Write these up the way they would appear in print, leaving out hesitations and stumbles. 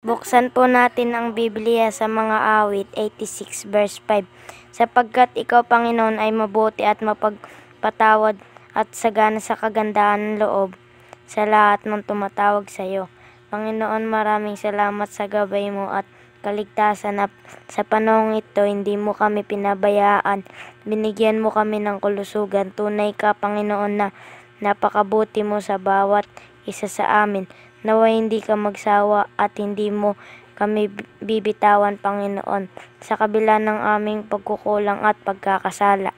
Buksan po natin ang Biblia sa mga awit 86 verse 5. Sapagkat ikaw, Panginoon, ay mabuti at mapagpatawad at sagana sa kagandahan ng loob sa lahat ng tumatawag sa iyo. Panginoon, maraming salamat sa gabay mo at kaligtasan, at sa panahong ito hindi mo kami pinabayaan. Binigyan mo kami ng kalusugan. Tunay ka, Panginoon, na napakabuti mo sa bawat isa sa amin. Naway hindi ka magsawa at hindi mo kami bibitawan, Panginoon, sa kabila ng aming pagkukulang at pagkakasala.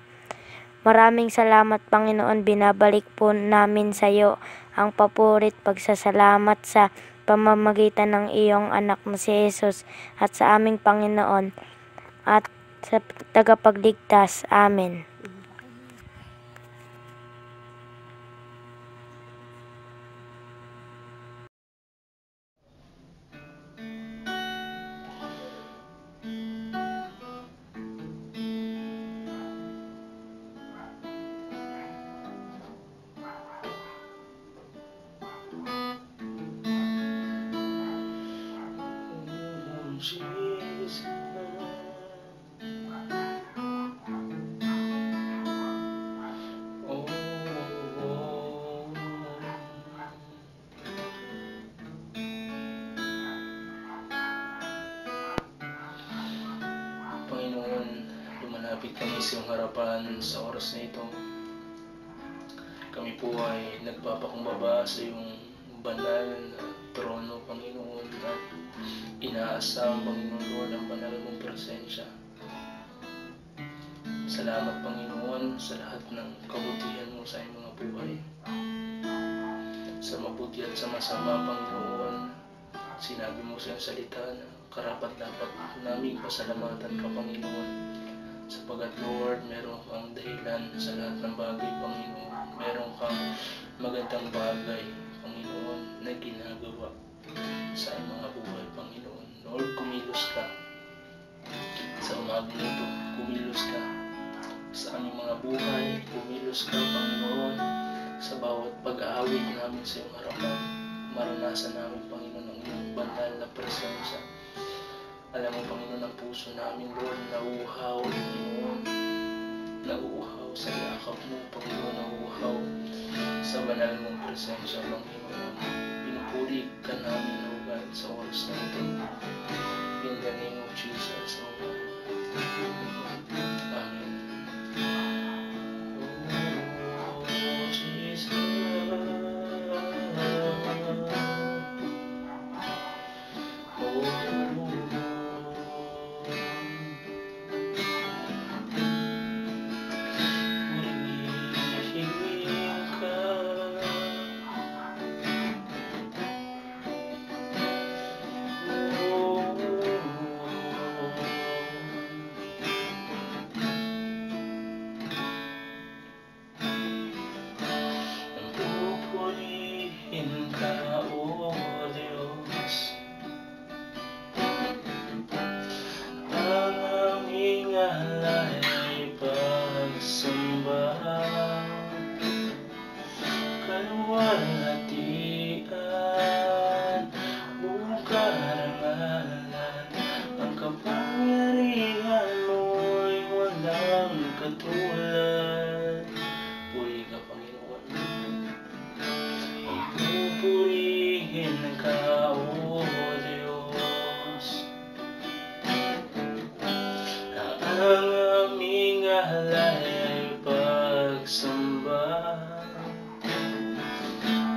Maraming salamat, Panginoon. Binabalik po namin sa iyo ang papurit pagsasalamat sa pamamagitan ng iyong anak na si Jesus at sa aming Panginoon at sa tagapagligtas. Amen. Jesus, oh, Panginoon, lumalapit kami sa iyong harapan sa oras na ito. Kami po ay nagpapakumbaba sa iyong banal na trono, Panginoon, at inaasam, Panginoon Lord, ang banal mong presensya. Salamat, Panginoon, sa lahat ng kabutihan mo sa iyong mga buhay. Sa mabuti at sa masama, Panginoon, sinabi mo sa iyong salita na karapat-dapat namin pasalamatan ka, Panginoon. Sapagat, Lord, meron kang dahilan sa lahat ng bagay, Panginoon. Meron kang magandang bagay, Panginoon, na ginagawa sa iyong mga buhay, Panginoon. Lord, kumilos ka sa umagang ito. Kumilos ka sa aming mga buhay. Kumilos ka, Panginoon, sa bawat pag-aawit namin sa iyong harapan. Maranasan namin, Panginoon, ang iyong banal na presensya. Alam mo, Panginoon, ang puso namin, Lord, nauuhaw, Panginoon. Nauuhaw sa yakap mo, Panginoon. Nauuhaw sa banal mong presensya, Panginoon. Pinupuri ka namin, O God, sa oras na ito. In the name of Jesus, O God. Amen. Oh, Jesus.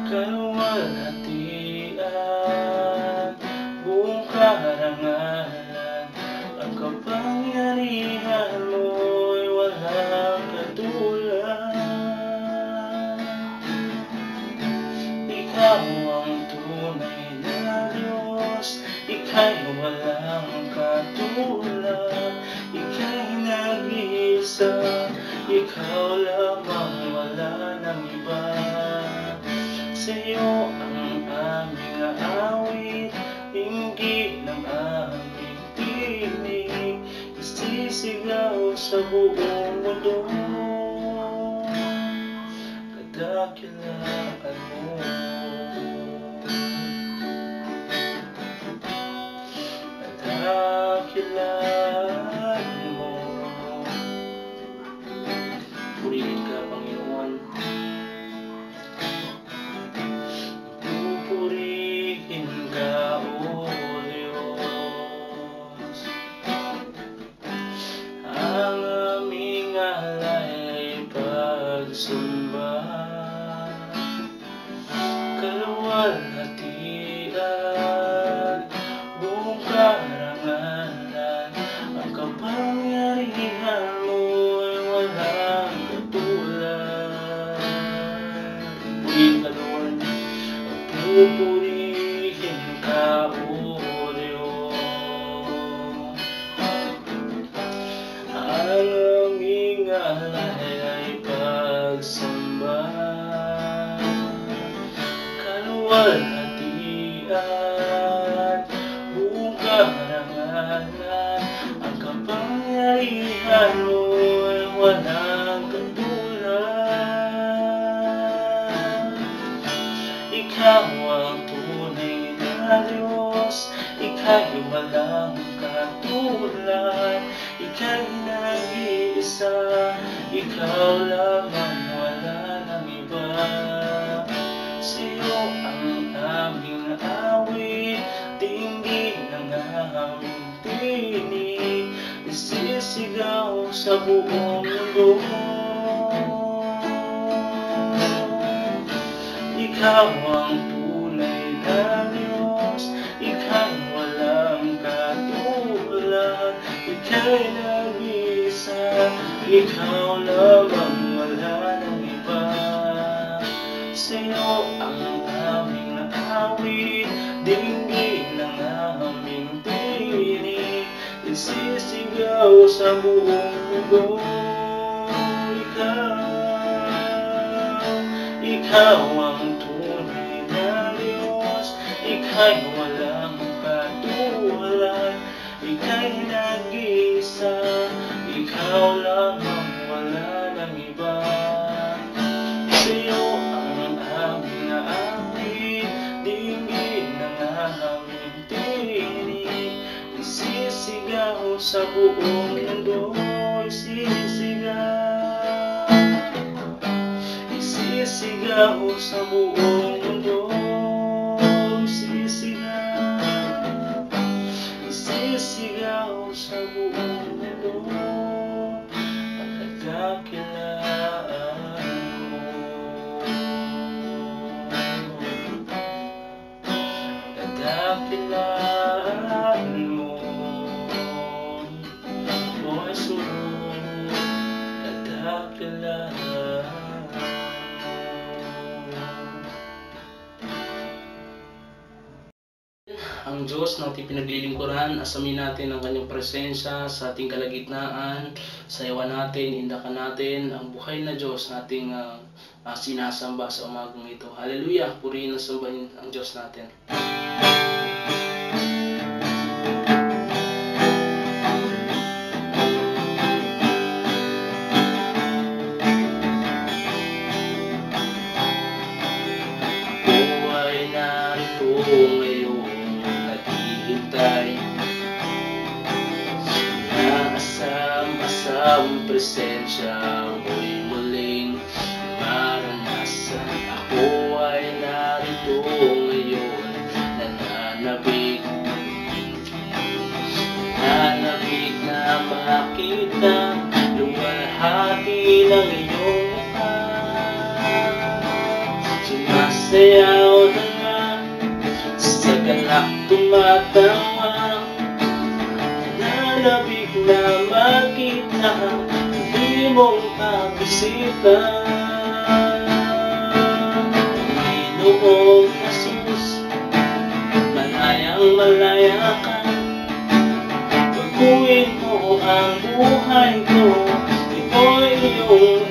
Kaluwalhatian, buong karangalan, ang kapangyarihan mo'y walang katulad. Ikaw ang tunay na Diyos, ika'y walang katulad. Ika'y nag-iisa, ikaw lamang, wala nang iba. Sa'yo ang aming awit, hinggil ng aming tinig, isisigaw sa buong mundo. Kadakilaan mo. kaluwalhatian, buong karangalan, ang kapangyarihan mo ay walang katulad. Purihin ka, Lord, pupurihin ka, O Diyos. Ang aming alay ay pagsamba, kaluwalhatian, buong karangalan, ang kapangyarihan mo ay walang katulad. Ikaw ang tunay na Diyos, ika'y walang katulad, ika'y nag-iisa, ikaw lamang, wala nang iba. Sa'yo ang aming awit, dinggin ang aming tinig, isisigaw sa buong mundo. Ikaw ang tunay na Diyos, ika'y walang katulad, ika'y nag-iisa, ikaw lamang, wala nang iba. Sa'yo ang aming awit, dinggin ang aming tinig, isisigaw sa buong mundo. Ikaw ang tunay na Diyos, ika'y walang katulad, ika'y nag-iisa, ikaw lamang, wala nang iba. Sa'yo ang aming awit, dinggin ang aming tinig, isisigaw sa buong mundo, isisigaw sa buong mundo, isisigaw sa buong mundo, ang kadakilaan mo, ang kadakilaan mo, o Jesus, kadakilaan. Ang Diyos na ating pinaglilingkuran, asamin natin ang kanyang presensya sa ating kalagitnaan, sayawan natin, indakan natin ang buhay na Diyos na ating sinasamba sa umagang ito. Hallelujah! Purihin at sambahin ang Diyos natin. Ako ay narito ngayon, asam-asam presensya mo'y muling maranasan. Ako ay narito ngayon, nananabik na makita, luwalhati ng iyong mukha. Sumasayaw na nga, sa galak tumatawa, nananabik na makita, hindi mong pabisita. Panginoong Jesus, malayang malaya ka, baguhin mo ang buhay ko, ito'y iyong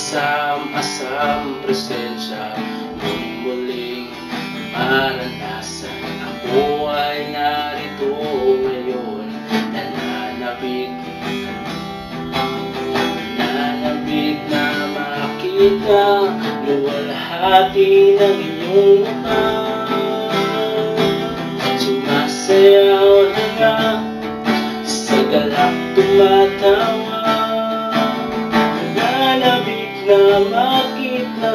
asam-asam presensya mo'y muling maranasan. Ako ay narito ngayon, nananabik na makita, luwalhati ng iyong mukha. Sumasayaw na nga, sa galak tumatawa, na makita,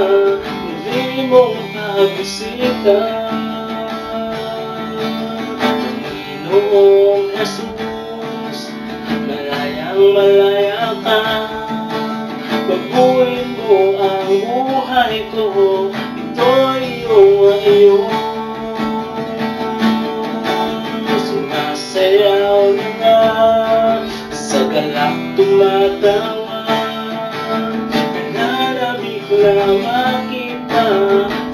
hindi mong pagbisita. Panginoong Jesus, malayang malaya ka, baguhin mo ang buhay ko, ito'y iyong sumasayaw na nga, sa galak tumatawa, nananabik na makita,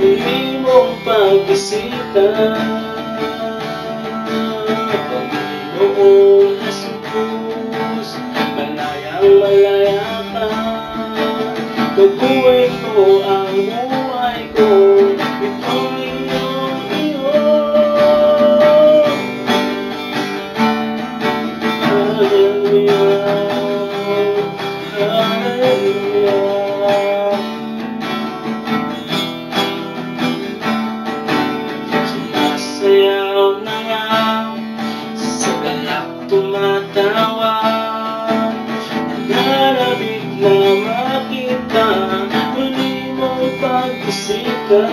muli mong pagbisita. Panginoong Jesus, malayang malaya ka, baguhin mo ang buhay ko, ito'y iyong. Hallelujah, hallelujah. Sumasayaw na nga, sa galak tumatawa, nananabik na makita, muli mong pagbisita.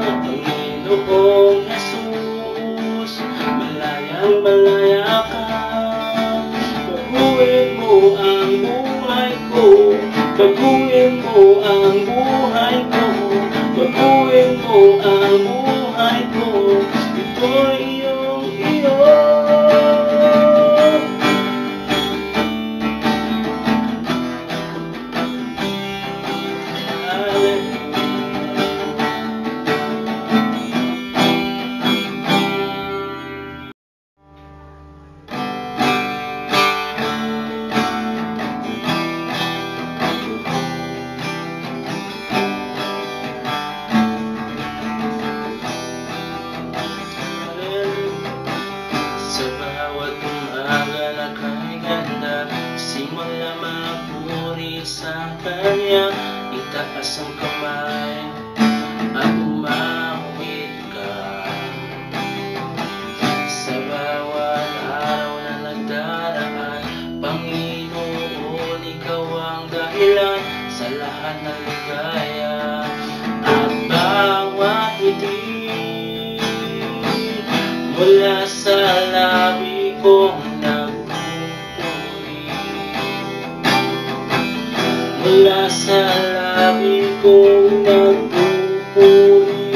Panginoong Jesus, malayang malaya ka, baguhin mo ang buhay ko, baguhin mo ang buhay ko, baguhin mo ang buhay ko, ito'y iyong sa bawat umaga na kay ganda, simula mapuri sa Kanya, itaas ang kamay at umawit ka. Sa bawat araw na nagdaraan, Panginoon, Ikaw ang dahilan sa lahat ng ligaya at bawat ngiti. Mula sa labi kong nagpupuri, mula sa labi kong nagpupuri.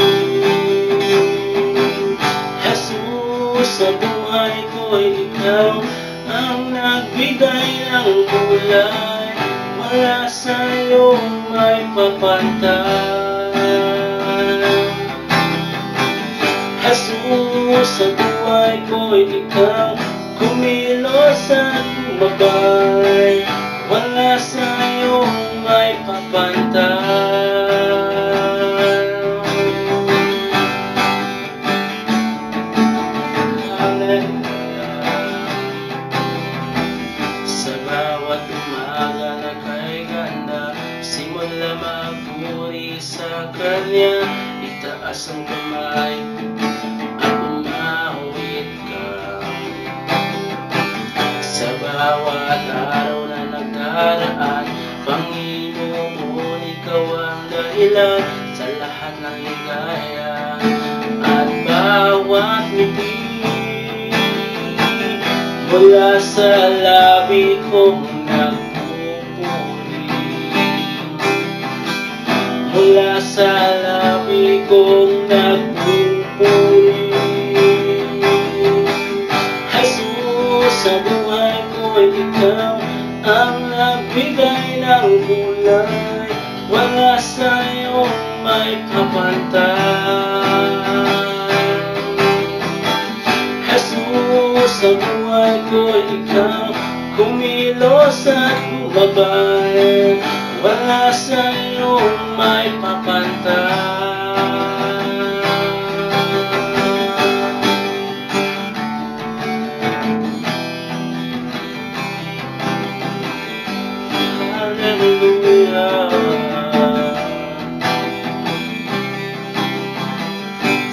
Jesus, sa buhay ko'y Ikaw ang nagbigay ng kulay, wala sa'yong may papantay. Jesus, sa buhay ko'y Ikaw kumilos at bumabay, wala sa'yong may papantay. Hallelujah. Sa bawat umaga na kay ganda, simula magpuri sa Kanya, itaas ang kamay at umawit ka. Sa bawat araw na nagdaraan, Panginoon, Ikaw ang dahilan sa lahat ng ligaya at bawat ngiti. Mula sa labi kong nagpupuri, mula sa labi kong nagpupuri. Jesus, sa buhay ko'y Ikaw ang nagbigay ng kulay, wala sa'yong may kapantay. Jesus, sa buhay ko'y Ikaw kumilos at bumabay, wala sa'yong may papantay. Hallelujah.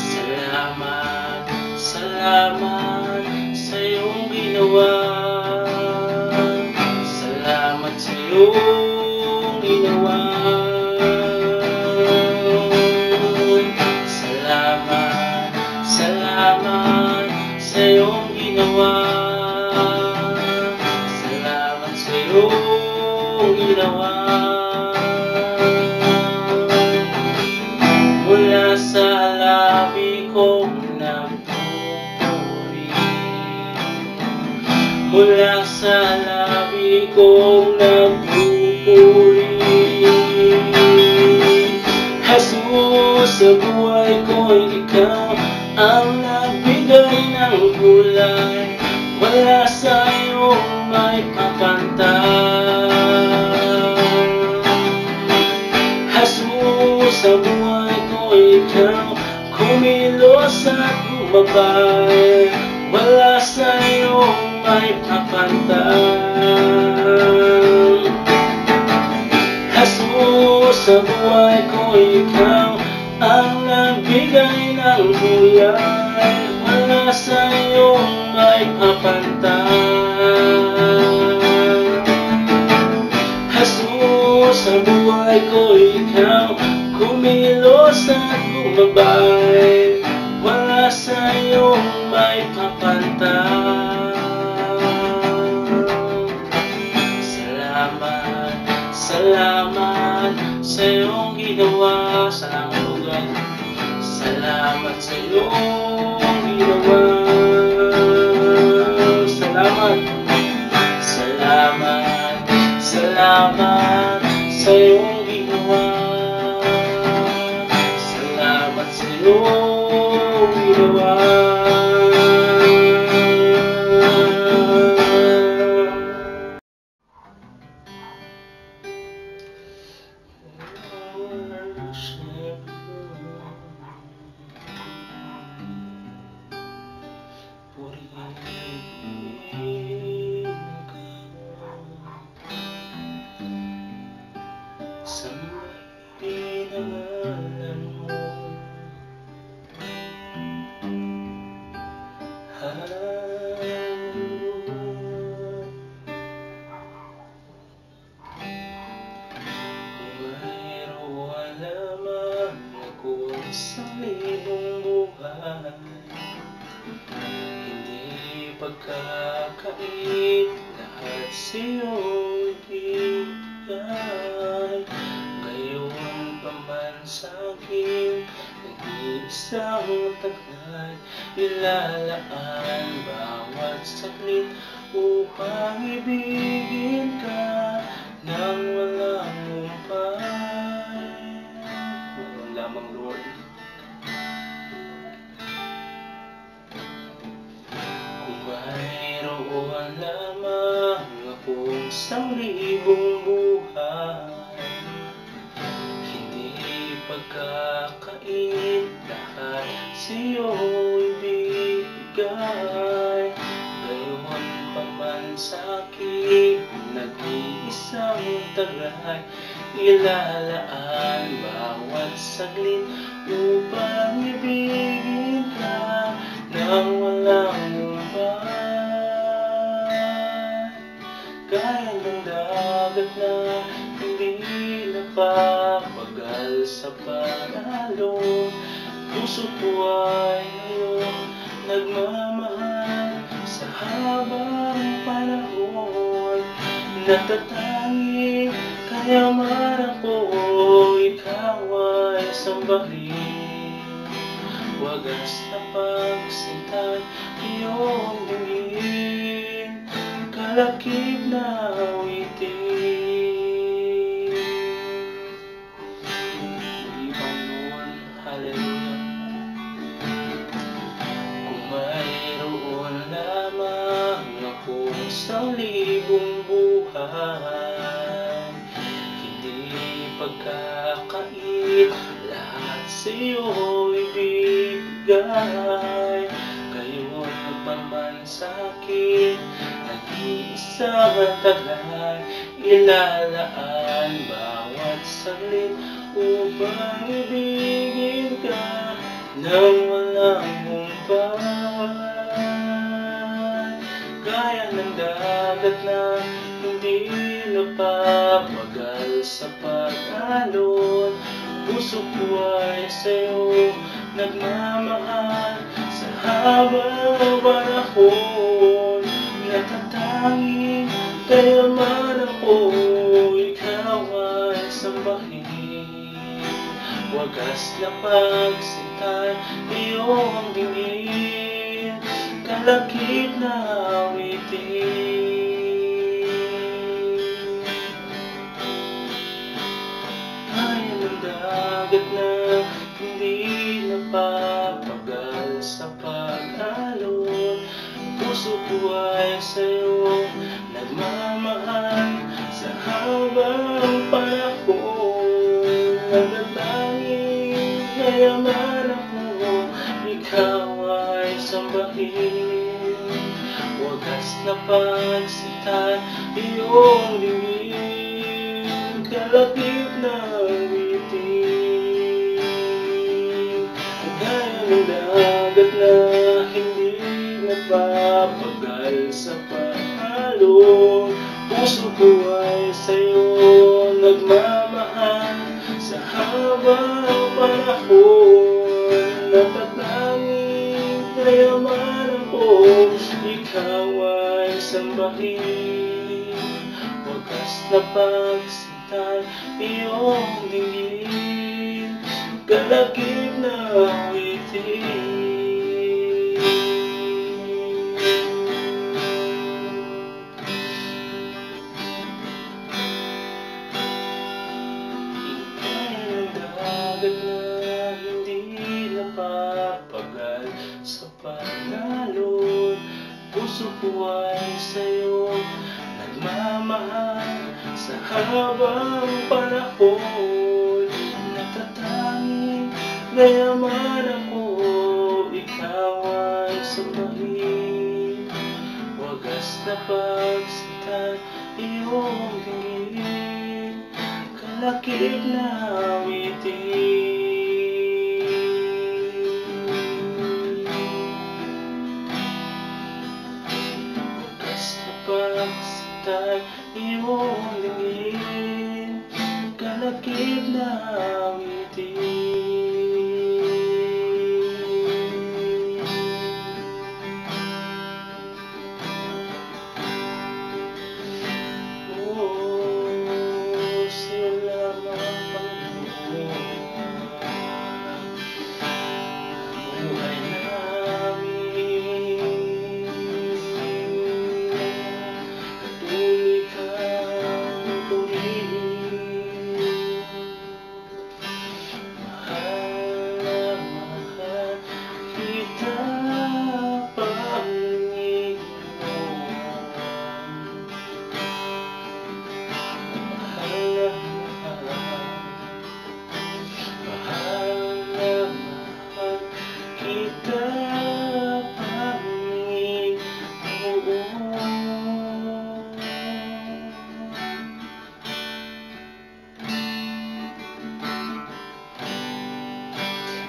Salamat, salamat sa iyong ginawa. Salamat sa iyong ginawa. sa labi kong nagpupuri. Jesus, sa buhay ko'y ikaw ang nagbigay ng kulay, wala sa'yong may kapantay. Jesus, sa buhay ko'y ikaw kumilos at bumabay, wala sa'yong may kapantay. Jesus, sa buhay ko'y ikaw ang nagbigay ng kulay, wala sa'yong may kapantay. Jesus, sa buhay ko'y ikaw kumilos at bumabay, wala sa'yong may kapantay. Salamat, salamat sa iyong ginawa. Salamat po God. Salamat sa iyong ginawa. Salamat, salamat, salamat sa iyong ginawa. Salamat sa iyong ginawa. Sa pinangalan mo, hallelujah. Mayroon lamang ako sa libong buhay, hindi pagkakait lahat sa'yo'y bigay. Gayon pa man sa'kin nag-iisang taglay, ilalaan bawat saglit upang ibigin ka nang walang humpay. Mayroon lamang, Lord. Kung mayroon lamang akong 1,000 buhay, hindi pagkakait lahat sa'yo'y bigay. Gayon pa man sa'kin nag-iisang taglay, ilalaan bawat saglit upang ibigin ka nang walang humpay. Gaya ng dagat na hindi napapagal sa pag-alon, puso ko ay ngayon nagmamahal sa habang panahon. Natatangi kayamanan ko, ikaw ay sambahin. Wagas na pagsintay, iyong dinggin, kalakip na awitin. Muli Panginoon, hallelujah. Kung mayroon lamang akong 1,000 buhay, hindi pagkakait lahat sa'yo'y bigay. Gayon pa man sa'kin nag-iisang taglay, ilalaan bawat saglit upang ibigin ka nang walang humpay. Gaya ng dagat na hindi napapagal sa pag-alon, puso ko ay sa'yo nagmamahal sa habang panahon. Natatangi kayamanan ko, ikaw ay sambahin. Wagas na pagsintay, iyong dinggin, kalakip na awitin. dagat na hindi napapagal sa pag-alon. Puso ko ay sa'yo nagmamahal sa habang panahon. Natatanging nayaman ako, ikaw ay sambahin. Wagas na pagsitan, iyong lingin, kalakip ng witing. Gaya ng dagat na hindi napapagal sa pag-alon. Puso ko ay sa'yo nagmamahal sa habang panahon. Natatanging nayaman ako, ikaw ay sambahin. Wagas na pagsitan, iyong dinggin, kalakip na witing. Dagat na hindi napapagal sa pag-alon. Puso ko ay sa'yo nagmamahal sa habang panahon. Natatanging nayaman ako, ikaw ay sambahin. Wagas na pagsitan, iyong dinggin, kalakip na witing. Wagas na pagsitan, iyong dinggin, kalakip na witing.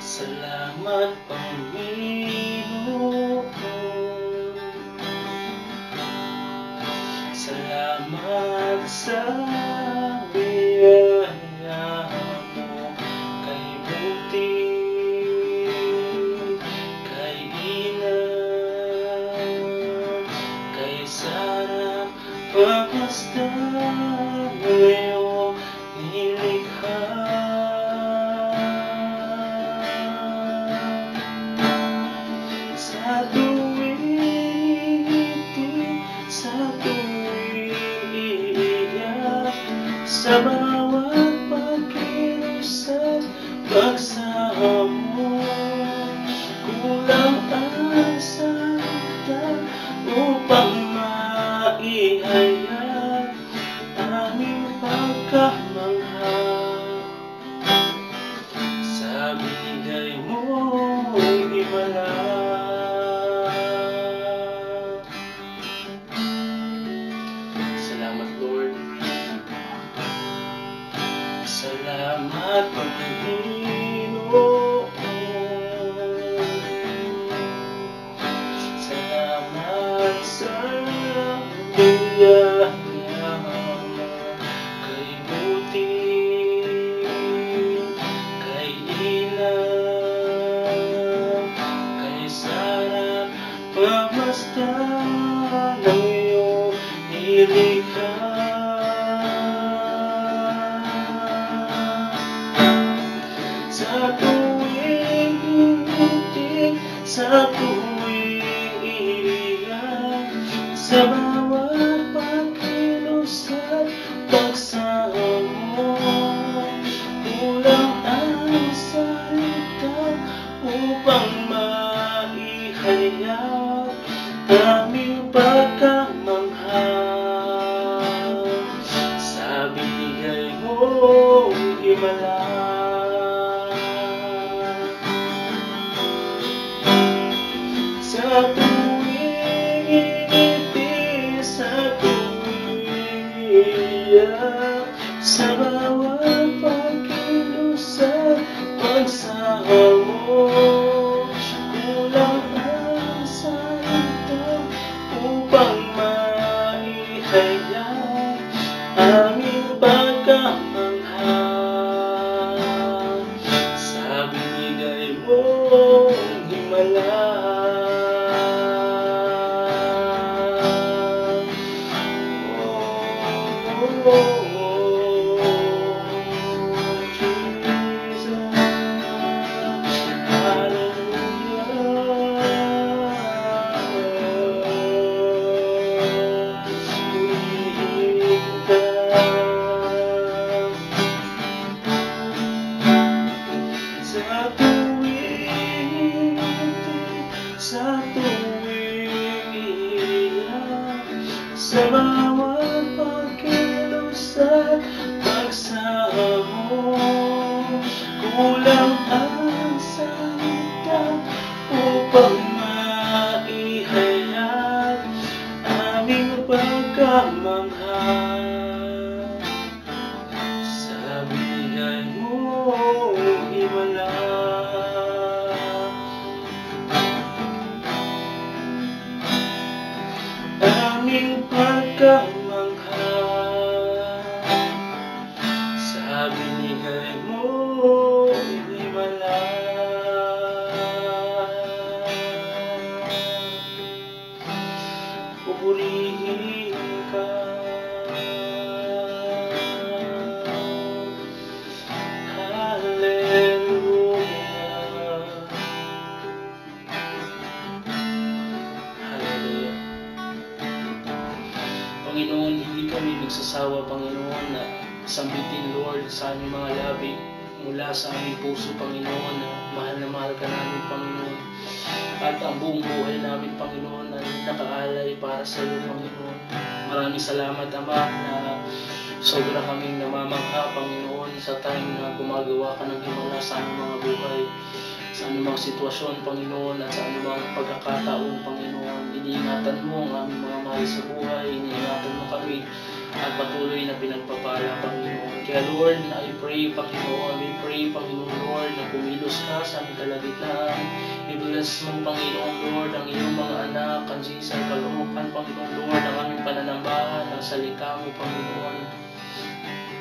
Salamat, Panginoon. Salamat sa biyaya mo, kay buti, kay inam, kay sarap, pagmasdan ngayong nilikha. Sa tuwing itik, sa tuwing iiyak, sa bawat pagkilos at pagsaham mo, kulang ang salita upang maihayag aming pagkamangha sa binigay mong himala. Salamat, Lord. Salamat, Panginoon. Salamat sa biyaya mo, kay buti, kay inam, kay sarap, pagmasdan ng iyong nilikha. Sa tuwing itik, sa tuwing iiyak, sa bawat pagkilos at pagsaham mo, kulang himala. Sa tuwing inipis, sa tuwing iiyak, sa bawat pagkilos at pagsaha mo, kulang ang salita upang maihayag aming pagkamangha sa binigay mong himala. Sa tuwing iiyak, sa bawat pagkilos at pagsaha mo, kulang ang salita upang maihayag aming pagkamangha sa binigay mong himala. Aming pagkamangha sa binigay mong himala. Pupurihin ka, hallelujah, hallelujah. Panginoon, hindi kami nagsasawa, Panginoon, na sambitin, Lord, sa aming mga labi mula sa aming puso, Panginoon, na mahal ka namin, Panginoon. At ang buong buhay namin, Panginoon, ay nakaalay para sa iyo, Panginoon. Maraming salamat, Ama, na sobra kaming namamangha, Panginoon, sa time na gumagawa ka ng himala sa aming mga buhay. Sa anumang sitwasyon, Panginoon, at sa anumang pagkakataon, Panginoon, iniingatan mo ang aming mga mahal sa buhay, iniingatan mo kami, at patuloy na pinagpapala, Panginoon. Kaya Lord, I pray, Panginoon, we pray, Panginoon, Lord, na kumilos ka sa aming kalagitnaan. I-bless mo, Panginoon, Lord, ang iyong mga anak, ang sa kalookan, Panginoon, Lord, ang aming pananambahan, ang salita mo, Panginoon.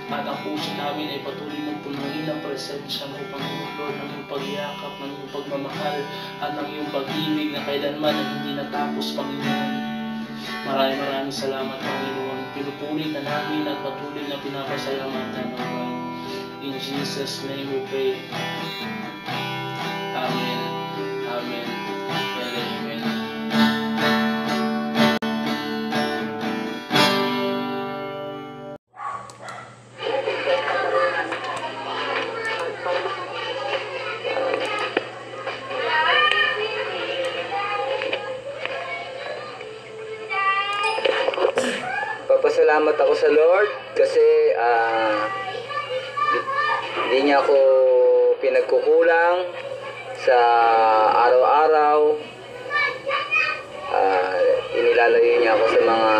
At ang puso namin ay patuloy mong punuin ang presensya mo, Panginoon, Lord, ng iyong pagyakap, ng iyong pagmamahal, at ng iyong pag-ibig na kailanman ay hindi natapos, Panginoon. Maraming salamat, Panginoon. Pinupuli na namin at patuloy na pinapasalamatan, Lord. In Jesus' name we pray. Amen. Amen. And amen. Papasalamat ako sa Lord kasi hindi niya ako pinagkukulang sa araw-araw. Inilalayo niya ako sa mga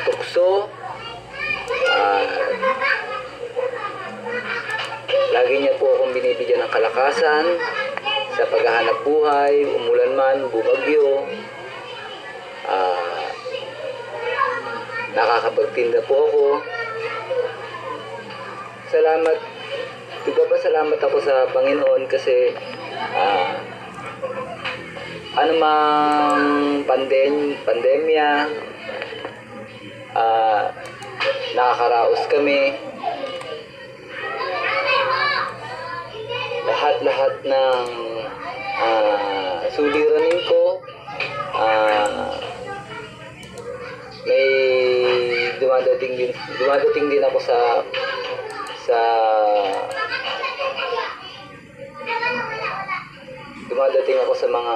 tukso. Lagi niya po akong binibigyan ng kalakasan sa paghahanap buhay, umulan man, bumagyo. Nakakapagtinda po ako. Salamat. Salamat ako sa Panginoon kasi anumang pandemya, nakakaraos kami. Lahat ng suliranin ko, may dumadating din ako sa mga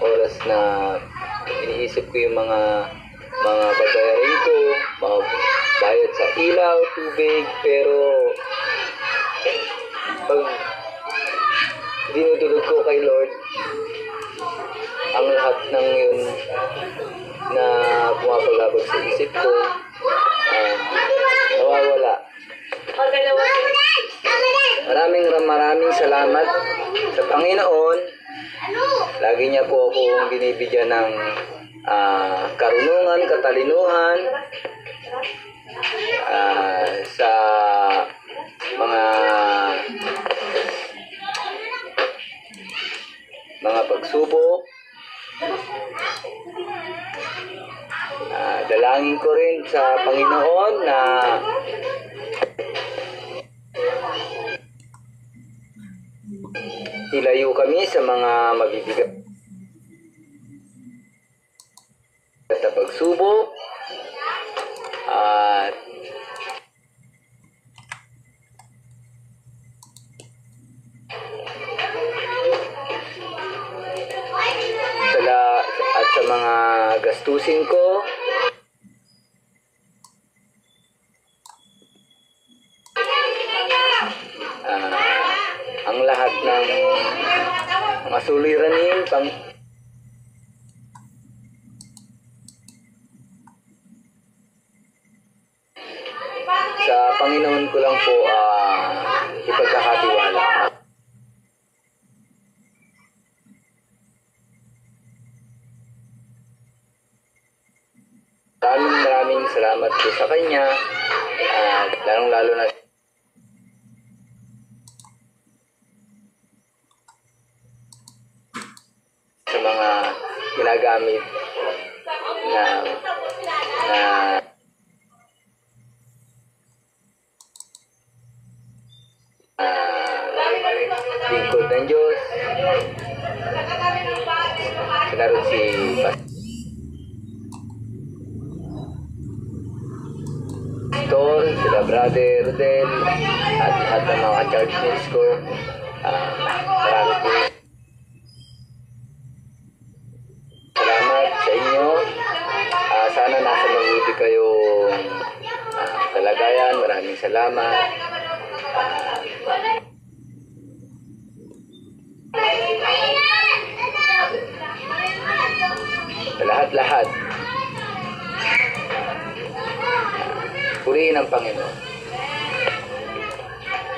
oras na iniisip ko yung mga babayarin ko, mga bayad sa ilaw, tubig, pero pag dinudulog ko kay Lord, ang lahat ng yun na pumapalabog sa isip ko, nawawala. Maraming salamat sa Panginoon. Lagi niya po akong binibigyan ng karunungan, katalinuhan sa mga pagsubok. Dalangin ko rin sa Panginoon na ilayo kami sa mga mabibigat na pagsubok at sa mga gastusin ko. Ang lahat ng mga suliranin sa Panginoon ko lang po ipagkakatiwala. Maraming salamat po sa Kanya at lalong-lalo na sa mga ginagamit na lingkod ng Diyos. Sinaroon si Pastor, sila Brother Rodel, at lahat ng mga church mates ko. Marami po salamat sa inyo. Sana nasa mabuti kayong kalagayan. Maraming salamat. Sa lahat-lahat, purihin ang Panginoon.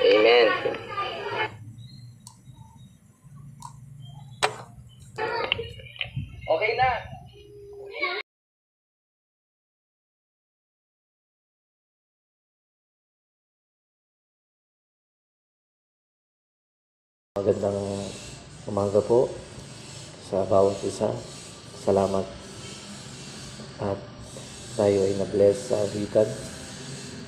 Amen. Okay na. Magandang umaga po sa bawat isa. Salamat at tayo ay na-bless sa awitan.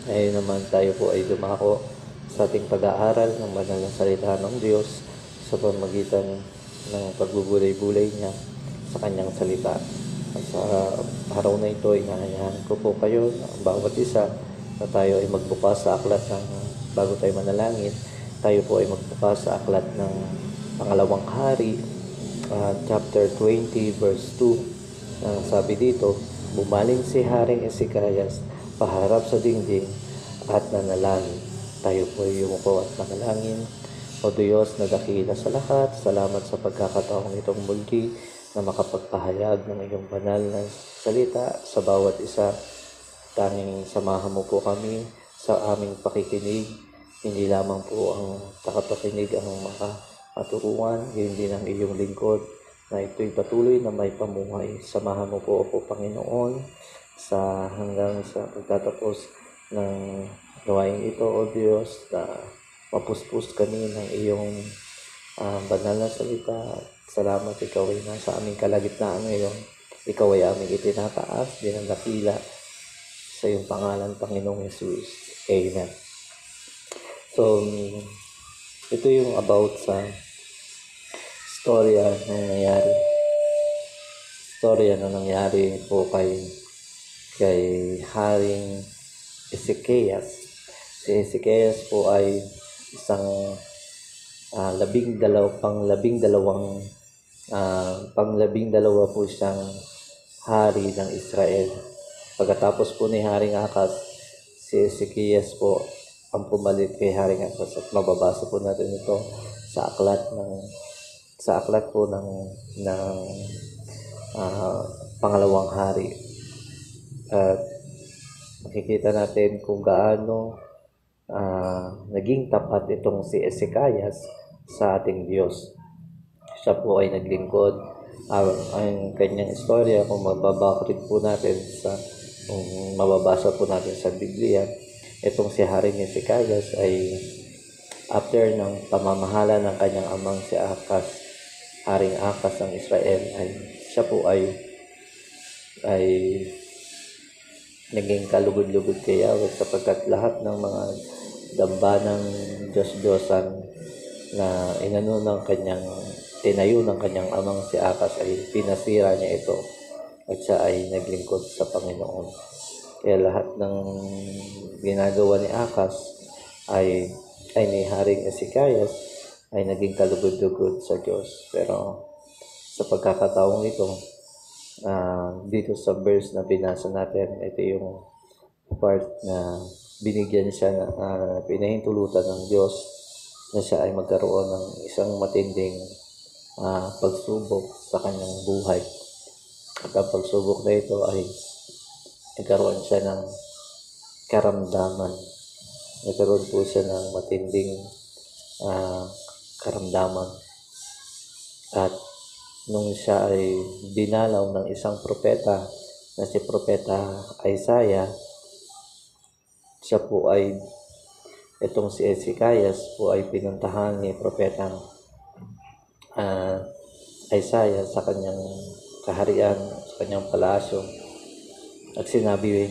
Ngayon naman tayo po ay dumako sa ating pag-aaral ng banal na salita ng Diyos sa pamamagitan ng pagbubulay-bulay niya sa kanyang salita. At sa araw na ito ay inaanyahan ko po kayo na ang bawat isa na tayo ay magbukas sa aklat ng bago tayo manalangin. Tayo po ay magbukas sa aklat ng Pangalawang Hari, chapter 20, verse 2. Sabi dito, bumaling si Haring Hezekias paharap sa dingding at nanalangin. Tayo po ay yumuko at nanalangin. O Diyos na dakila sa lahat, salamat sa pagkakataong itong muli na makapagpahayag ng iyong banal na salita sa bawat isa. Tanging samahan mo po kami sa aming pakikinig. Hindi lamang po ang takapakinig ang makaturuan, hindi ng iyong lingkod na ito'y patuloy na may pamuhay. Samahan mo po ako, Panginoon, sa hanggang sa pagtatapos ng gawain ito, O Diyos, na mapuspos kami ng iyong banal na salita. Salamat, ikaw ay nasa aming kalagitnaan ngayon. Ikaw ay aming itinataas, dinadakila sa iyong pangalan, Panginoong Jesus. Amen. So, ito yung about sa storya na nangyari. Storya na nangyari po kay Haring Hezekias. Si Hezekias po ay isang panglabing-dalawa po siyang hari ng Israel. Pagkatapos po ni Haring Akas, si Ezekias po ang pumalit kay Haring Akas, at mababasa po natin ito sa aklat po ng pangalawang hari. At makikita natin kung gaano naging tapat itong si Ezekias sa ating Diyos. Siya po ay naglingkod. Ang kanyang istorya, kung mababakrit po natin kung mababasa po natin sa Biblia, itong si Haring Ezekias ay after ng pamamahala ng kanyang amang si Akas, Haring Akas ng Israel, ay siya po ay naging kalugod-lugod kay Yahweh, sapagkat lahat ng mga dambanang Diyos-Diyosan na tinayo ng kanyang amang si Akas ay pinasira niya ito, at siya ay naglingkod sa Panginoon. Kaya lahat ng ginagawa ni Akas ay ni Haring Ezekias ay naging kalugod-lugod sa Diyos. Pero sa pagkakataong ito, dito sa verse na binasa natin, ito yung part na binigyan siya pinahintulutan ng Diyos na siya ay magkaroon ng isang matinding pagsubok sa kanyang buhay. At ang pagsubok na ito ay nagkaroon siya ng karamdaman. Nagkaroon po siya ng matinding karamdaman. At nung siya ay dinalaw ng isang propeta na si Propeta Isaiah, siya po ay, itong si Ezekias po ay pinuntahan ni Propeta Isaiah sa kanyang kaharian, sa kanyang palasyo, at sinabi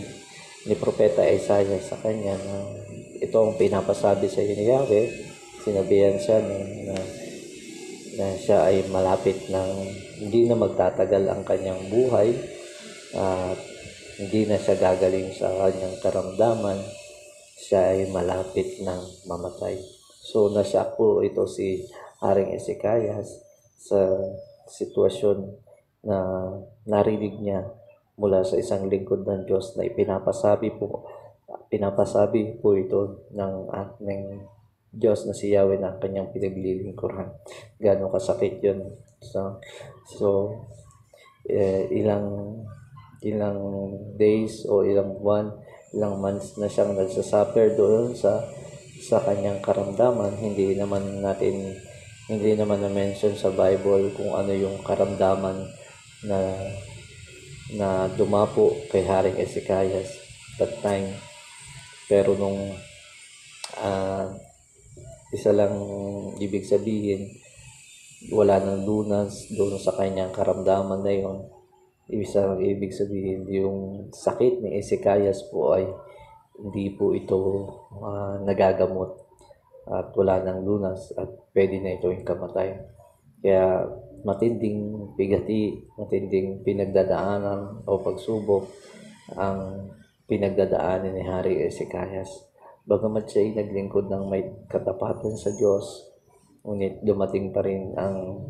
ni Propeta Isaiah sa kanya na ito ang pinapasabi sa iyo ni Yahweh. Sinabihan siya na siya ay malapit ng hindi na magtatagal ang kanyang buhay, at hindi na siya gagaling sa kanyang karamdaman, siya ay malapit ng mamatay. So nasyak po ito si Haring Ezekias sa sitwasyon na narinig niya mula sa isang lingkod ng Diyos na ipinapasabi po ito ng ating Diyos na si Yahweh na kanyang pinaglilingkuran. Gano'ng kasakit yun. So ilang days o ilang buwan, ilang months na siyang nagsasuffer doon sa kanyang karamdaman. Hindi naman na-mention sa Bible kung ano yung karamdaman na dumapo kay Haring Ezekias that time. Pero nung isa lang ibig sabihin, wala nang lunas doon sa kanyang karamdaman na yon. Ibig sabihin, yung sakit ni Ezekias po ay hindi po ito nagagamot, at wala nang lunas, at pwede na ito yung kamatay. Kaya matinding bigati, matinding pinagdadaanan o pagsubok ang pinagdadaanan ni Haring Ezekias. Bagamat siya ay naglingkod ng may katapatan sa Diyos, ngunit dumating pa rin ang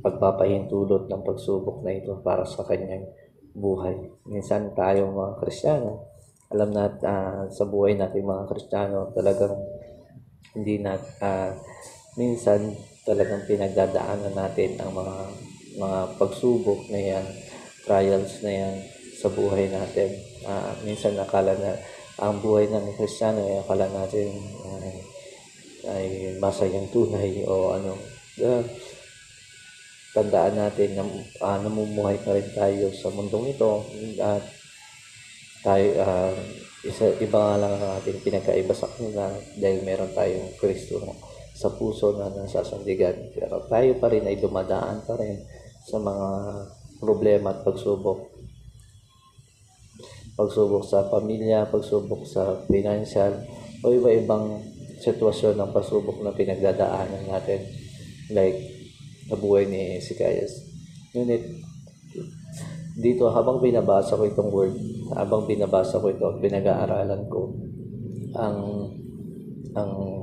pagpapahintulot ng pagsubok na ito para sa kanyang buhay. Minsan tayo mga Kristiyano, alam natin sa buhay natin mga Kristiyano, talagang minsan talagang pinagdadaanan natin ang mga pagsubok na yan, trials na yan sa buhay natin. Minsan akala na ang buhay ng Kristiyano ay akala natin ay masayang tunay o ano. Tandaan natin na namumuhay pa rin tayo sa mundong ito, at tayo iba nga lang ang ating pinagkaiba sa kanila dahil meron tayong Kristo sa puso na nasasandigan. Pero tayo pa rin ay dumadaan pa rin sa mga problema at pagsubok sa pamilya, pagsubok sa financial, o iba-ibang sitwasyon ng pagsubok na pinagdadaanan natin, like sa buhay ni Ezekias. Ngunit dito, habang binabasa ko itong word, pinag-aaralan ko ang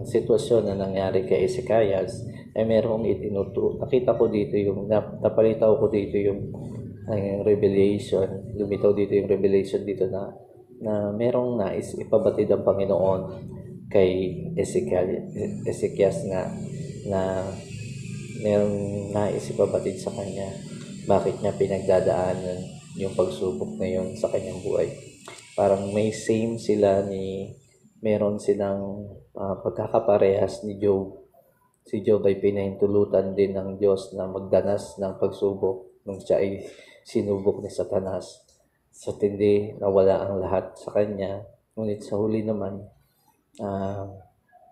sitwasyon na nangyari kay Ezekias, ay merong nakita ko dito napalitaw ko dito yung revelation. Lumitaw dito yung revelation dito na na merong nais ipabatid ang Panginoon kay Ezekias nga na merong nais ipabatid sa kanya. Bakit niya pinagdadaanan yung pagsubok na yun sa kanyang buhay. Parang may same sila meron silang pagkakaparehas ni Job. Si Job ay pinahintulutan din ng Diyos na magdanas ng pagsubok nung siya ay sinubok ni Satanas. Sa tindi nawala ang lahat sa kanya, ngunit sa huli naman,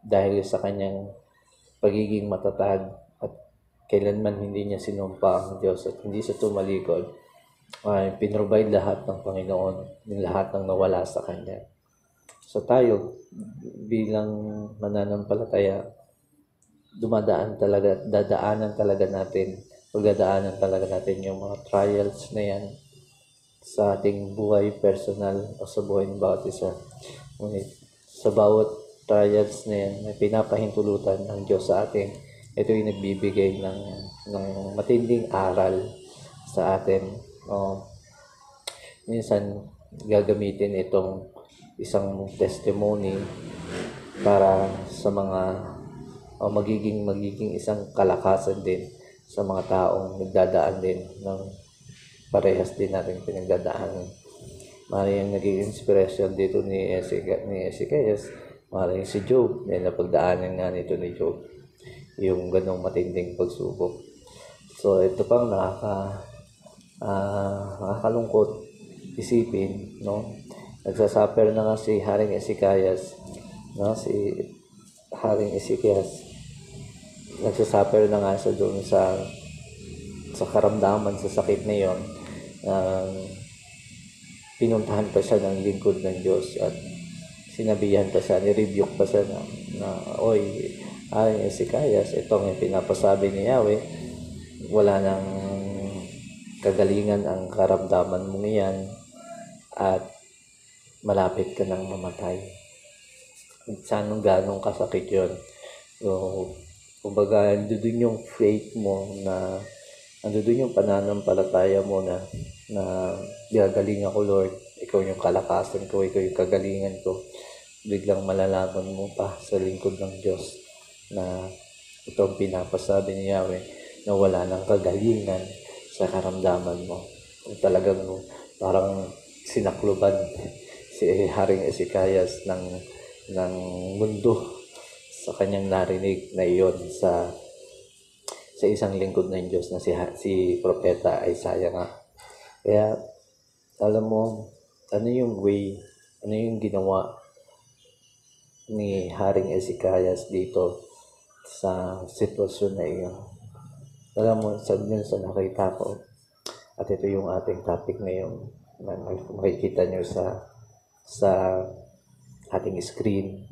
dahil sa kanyang pagiging matatag at kailanman hindi niya sinumpa ang Diyos at hindi siya tumalikod, ay pinrovide lahat ng Panginoon, yung lahat ng nawala sa kanya. So tayo, bilang mananampalataya, dadaanan talaga natin yung mga trials na yan sa ating buhay personal o sa buhay ng bawat isa. Ngunit sa bawat trials na yan, may pinapahintulutan ng Diyos sa atin. Ito yung nagbibigay ng matinding aral sa atin. Minsan, gagamitin itong isang testimony para sa mga magiging isang kalakasan din sa mga taong nagdadaan din ng parehas din natin pinagdadaanan. Maraming naging inspiration dito ni Ezekias, maraming si Job, may napagdaanan nga nito ni Job, yung ganong matinding pagsubok. So ito pang nakakalungkot isipin, no? Nagsasuffer na nga si Haring Ezekias, no? Si Haring Ezekias nagsasuffer na nga siya doon sa karamdaman, sa sakit na yon. Pinuntahan pa siya ng lingkod ng Diyos at sinabihan pa siya, ni-rebuke pa siya na oy, Haring Ezekias, itong pinapasabi ni Yahweh, wala nang kagalingan ang karamdaman mo yan at malapit ka nang mamatay. Sanong ganong kasakit yun. So, kumbaga, andun yung faith mo andun yung pananampalataya mo na gagaling ako, Lord. Ikaw yung kalakasan ko, ikaw yung kagalingan ko. Biglang malalaman mo pa sa lingkod ng Diyos na itong pinapasabi ni Yahweh na wala nang kagalingan sa karamdaman mo. Talagang parang sinakluban si Haring Ezekias ng mundo sa kanyang narinig na iyon sa isang lingkod ng Diyos na si Propeta Isaiah nga. Kaya alam mo, ano yung ginawa ni Haring Ezekias dito sa sitwasyon na iyon. Alam mo, sa nakita ko, at ito yung ating topic ngayon na makikita nyo sa ating screen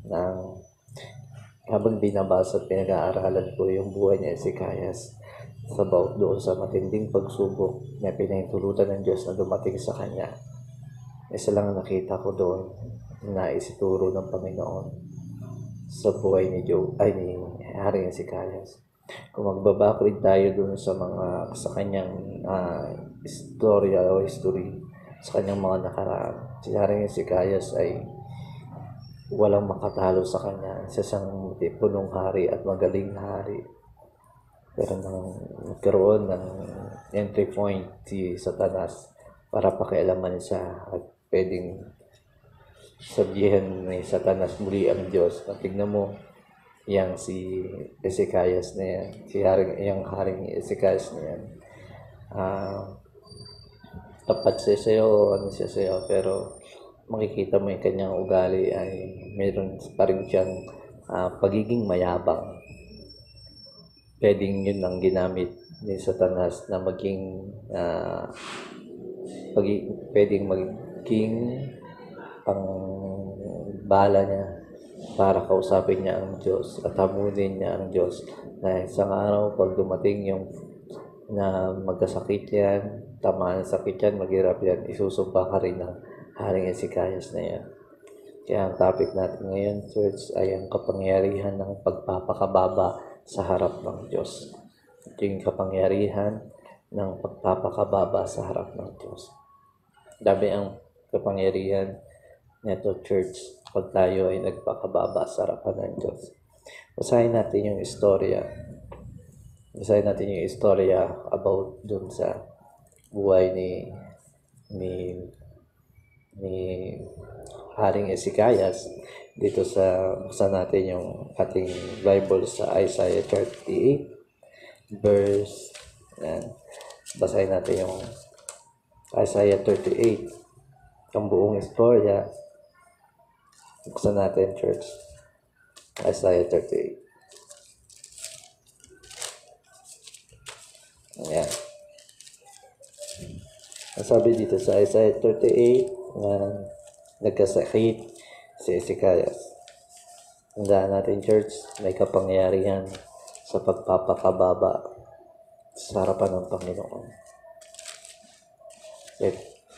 habang binabasa at pinag-aaralan ko yung buhay ni Ezekias about doon sa matinding pagsubok na pinahintulutan ng Diyos na dumating sa kanya. Isa lang ang nakita ko doon na isituro ng Panginoon sa buhay ni Haring Ezekias. Kung magbabakrid tayo doon sa kanyang istorya o history, sa kanyang mga nakaraan, si Haring Ezekias ay walang makatalo sa kanya. Sa isang punong hari at magaling na hari. Pero nang nagkaroon ng entry point si Satanas para pakialaman siya at pwedeng sabihin ni Satanas muli ang Diyos. Tignan mo, yang si Ezekias na yan, yung Haring Ezekias na yan. Tapat siya sa'yo, siya sa'yo, pero makikita mo yung kanyang ugali ay meron pa rin siyang pagiging mayabang. Pwedeng yun ang ginamit ni Satanas na pwedeng maging bala niya para kausapin niya ang Diyos at hamunin niya ang Diyos na isang araw pag dumating yung na magkasakit yan, tamaan ng sakit yan, maghirap yan, isusumpa ka rin ng Haring Ezekias na yan. Kaya ang topic natin ngayon, church, ay ang kapangyarihan ng pagpapakababa sa harap ng Diyos. Ito yung kapangyarihan ng pagpapakababa sa harap ng Diyos. Dami ang kapangyarihan neto church pag tayo ay nagpakababa sa harapan ng Diyos. Basahin natin yung istorya. About dun sa buhay ni Haring Ezekias. Dito buksan natin yung ating Bible sa Isaiah 38 verse, basahin natin yung Isaiah 38, ang buong istorya. Buksan natin, church, Isaiah 38. Ayan. Sabi dito sa Isaiah 38 na nagkasakit si Ezekias. Tandaan natin, church, may kapangyarihan sa pagpapakababa sa harapan ng Panginoon.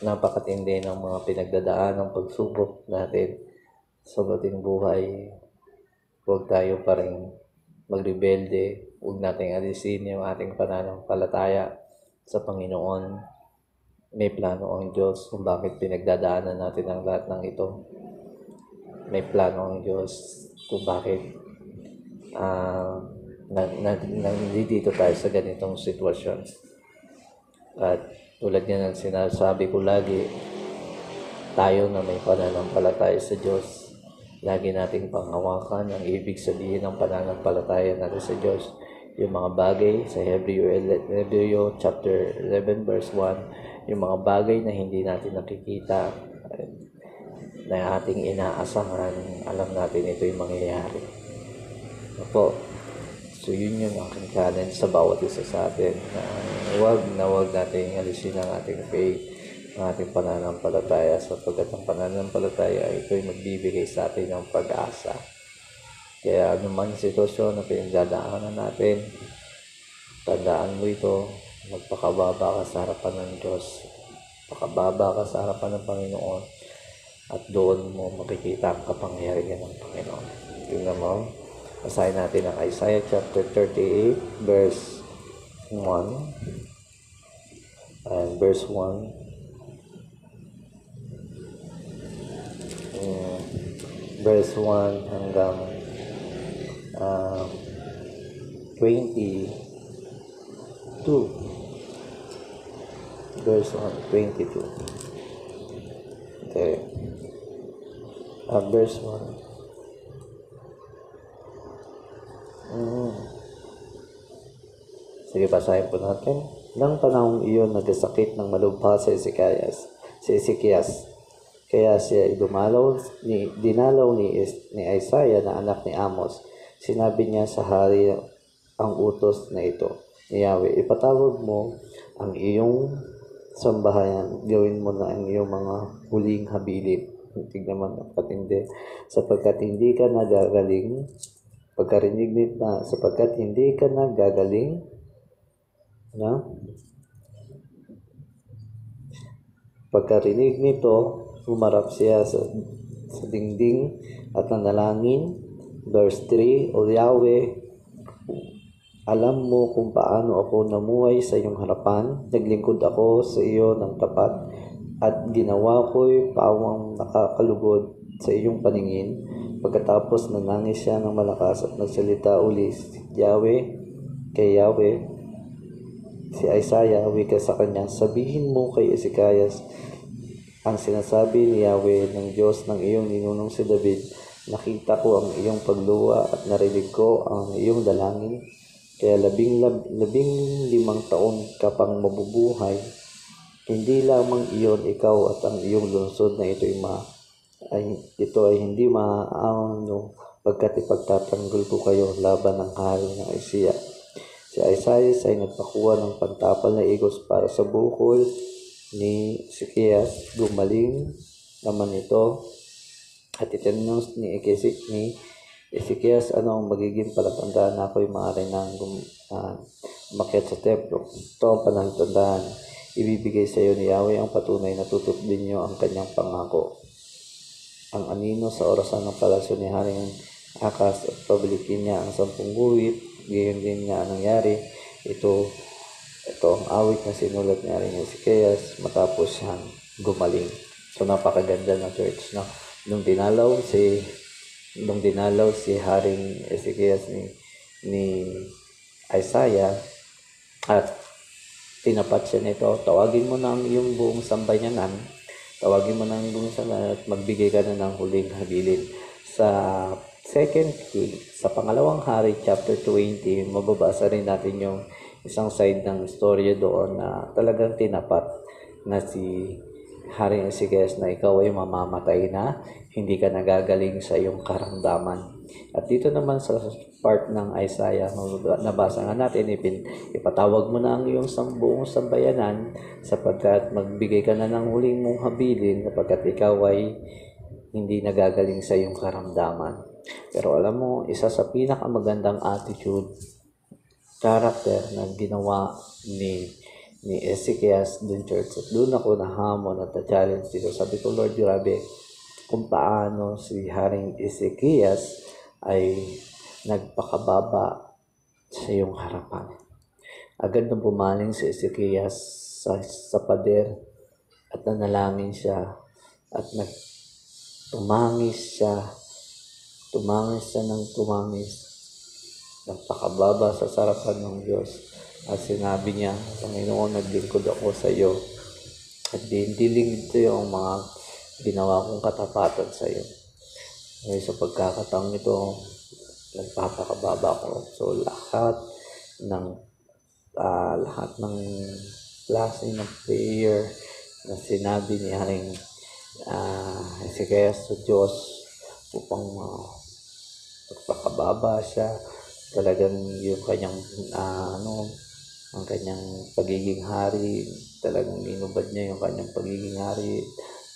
Napakatindi ng mga pinagdadaan ng pagsubok natin sa ating buhay. Huwag tayo pa rin magrebelde. Huwag nating alisin yung ating pananampalataya sa Panginoon. May plano ang Diyos kung bakit pinagdadaanan natin ang lahat ng ito. May plano ang Diyos kung bakit nandito tayo sa ganitong sitwasyon. At tulad nga ng sinasabi ko lagi, tayo na may pananampalataya sa Diyos, lagi nating panghawakan ang ibig sabihin ng pananampalataya natin sa Diyos. Yung mga bagay sa Hebreo chapter 11 verse 1, yung mga bagay na hindi natin nakikita, na ating inaasahan, alam natin ito yung mangyayari. Opo. So yun yung aking challenge sa bawat isa sa atin, na huwag natin alisin ang ating faith, ang ating pananampalataya, sapagkat ang pananampalataya ito ay magbibigay sa atin ng pag-asa. Kaya anuman sitwasyon na pinagdadaanan natin, tandaan mo ito, magpakababa ka sa harapan ng Diyos, pakababa ka sa harapan ng Panginoon, at doon mo makikita ang kapangyarihan ng Panginoon. Tingnan mo, basahin natin ang Isaiah chapter 38 verse 1 and verse 1. Verse 1 hanggang 22. Verse 1, 22. Okay. Verse 1. Sige, basahin po natin. Nang panahong iyon, nagkasakit ng malubha si Ezekias. Kaya siya dinalaw ni Isaiah na anak ni Amos. Sinabi niya sa hari ang utos na ito ni Yahweh, ipatawag mo ang iyong sambahayan, gawin mo na ang iyong mga huling habilin. Tignan mo, napakatindi. Sapagkat hindi ka nagagaling, sapagkat hindi ka nagagaling, pagkarinig nito, humarap siya sa dingding at nanalangin. Verse 3, O Yahweh, alam mo kung paano ako namuhay sa iyong harapan. Naglingkod ako sa iyo ng tapat at ginawa ko'y pawang nakakalugod sa iyong paningin. Pagkatapos nanangis siya ng malakas at nagsalita uli kay Yahweh, si Isaiah, wika sa kanya, sabihin mo kay Ezekias ang sinasabi ni Yahweh ng Diyos ng iyong ninunong si David. Nakita ko ang iyong pagluwa at narinig ko ang iyong dalangin. Kaya 15 taon ka pang mabubuhay. Hindi lamang iyon, ikaw at ang iyong lungsod na ito ay hindi maaano, pagkat ipagtatanggol ko kayo laban ng hari ng Asia. Si Isaiah ay nagpakuha ng pantapal na igos para sa bukol ni Ezekias. Gumaling naman ito at itinanong ni Ezekias, ano ang magiging palatandaan na ako'y maaari nang umakyat sa templo. Ito ang palatandaan. Ibibigay sa iyo ni Yahweh ang patunay na tutupdin niyo ang kanyang pangako. Ang anino sa orasan ng palasyo ni Haring Akas at pabalikin niya ang 10 guhit. Gayon din nga nangyari. Ito ang awit na sinulat ni Haring Ezekias matapos siyang gumaling. So napakaganda ng church, no? nung dinalaw si Haring Ezekias ni Isaiah at tinapat siya nito, tawagin mo na ang iyong buong sambayanan, at magbigay ka na ng huling habilin. Sa 2 King, sa pangalawang hari, chapter 20, mababasa rin natin yung isang side ng istorya doon na talagang tinapat na si Haring Ezekias na ikaw ay mamamatay na, hindi ka nagagaling sa iyong karamdaman. At dito naman sa part ng Isaiah, nabasa nga natin, ipatawag mo na ang iyong buong sambayanan sapagkat magbigay ka na ng huling mong habilin sapagkat ikaw ay hindi nagagaling sa iyong karamdaman. Pero alam mo, isa sa pinakamagandang attitude, character na ginawa ni Ezekias dun, church, at doon ako nahamon at na-challenge dito. Sabi ko, Lord, grabe kung paano si Haring Ezekias ay nagpakababa sa iyong harapan. Agad na bumaling si Ezekias sa pader at nanalangin siya at tumangis siya ng tumangis, nagpakababa sa harapan ng Diyos. At sinabi niya, Panginoon, naglingkod ako sa iyo at dindiling ito yung mga ginawa kong katapatan sa iyo. Ngayon sa pagkakataong ito, nagpapakababa ko. So lahat ng klase ng prayer na sinabi ni Haring Ezekias sa Diyos upang magpakababa siya, talagang yung kanyang ang kanyang pagiging hari, talagang inubad niya yung kanyang pagiging hari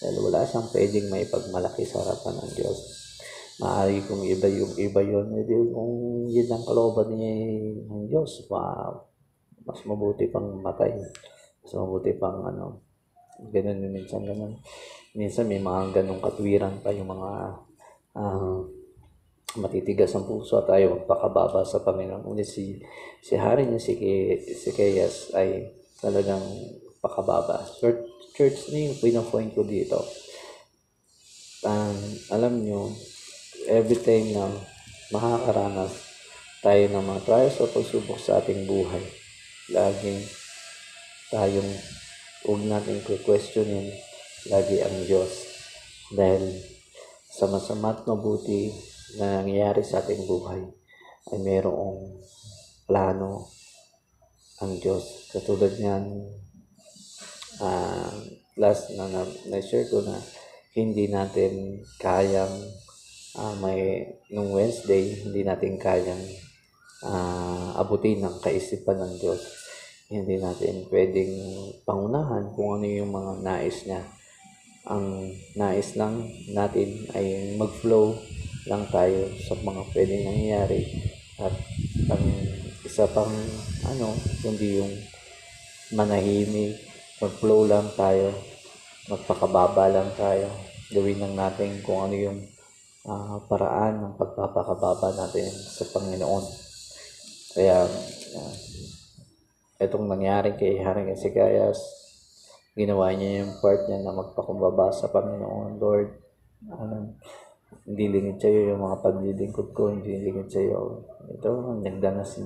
dahil wala siyang pwedeng may pagmalaki sa harapan ng Diyos. Maaari kung iba yun, kung yun ang kalooban niya ng Diyos, mas mabuti pang matay, mas mabuti pang ganun minsan. Minsan may mga ganong katwiran pa yung mga matitigas ang puso at ayaw magpakababa sa Panginoon. Ngunit si Haring Ezekias ay talagang pakababa. Church na yung pinapoint ko dito. Alam nyo, every time na makakaranas tayo ng mga trials o pagsubok sa ating buhay, laging tayong huwag natin questionin lagi ang Diyos. Dahil sa masama at mabuti na nangyayari sa ating buhay ay mayroong plano ang Diyos. Katulad niyan, last na share ko na hindi natin kayang nung Wednesday, hindi natin kayang abutin ng kaisipan ng Diyos. Hindi natin pwedeng pangunahan kung ano yung mga nais niya. Ang nais lang natin ay mag-flow lang tayo sa mga pwedeng nangyayari. At ang isa pang kundi yung manahimik, mag-flow lang tayo, magpakababa lang tayo, gawin lang natin kung ano yung paraan ng pagpapakababa natin sa Panginoon. Kaya itong nangyari kay Haring Ezekias, ginawa niya yung part niya na magpakumbaba sa Panginoon. Lord, hindi lingid sa iyo yung mga paglilingkod ko, hindi lingid sa iyo. Ito, nagdanas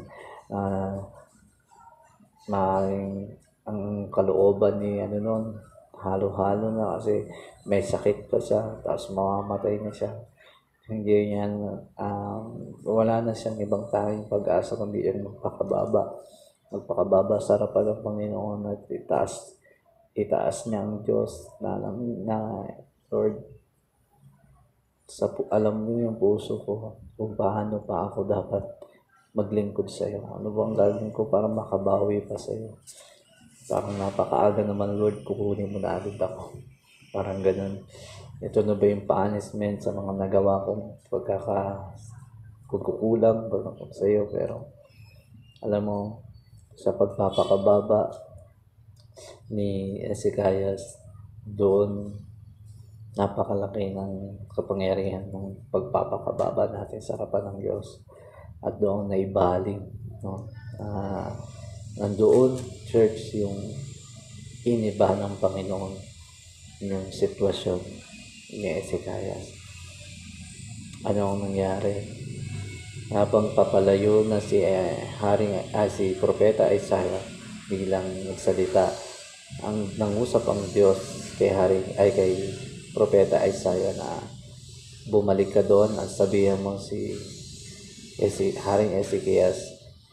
ang kalooban ni noon, halo-halo na kasi may sakit pa siya, tapos mamamatay na siya. Hindi niya, wala na siyang ibang tanging pag-asa kundi yung magpakababa sa harapan ng Panginoon at itaas niya ang Diyos na Lord, alam niyo yung puso ko kung paano pa ako dapat maglingkod sa iyo. Ano bang gagawin ko para makabawi pa sa iyo? Parang napakaaga naman, Lord, kukunin mo na agad ako. Parang ganun. Ito na ba yung punishment sa mga nagawa kong pagkukulang sa iyo? Pero alam mo, sa pagpapakababa ni Ezekias, doon napakalaki ng kapangyarihan ng pagpapakababa natin sa harapan ng Diyos. At doon naibaling, nandoon, church, yung iniba ng Panginoon yung sitwasyon ni Ezekias. Ano ang nangyari? Habang papalayo na si Propeta Isaiah, biglang nagsalita. Nangusap ang Diyos kay Propeta Isaiah na bumalik ka doon at sabihan mo Haring Ezekias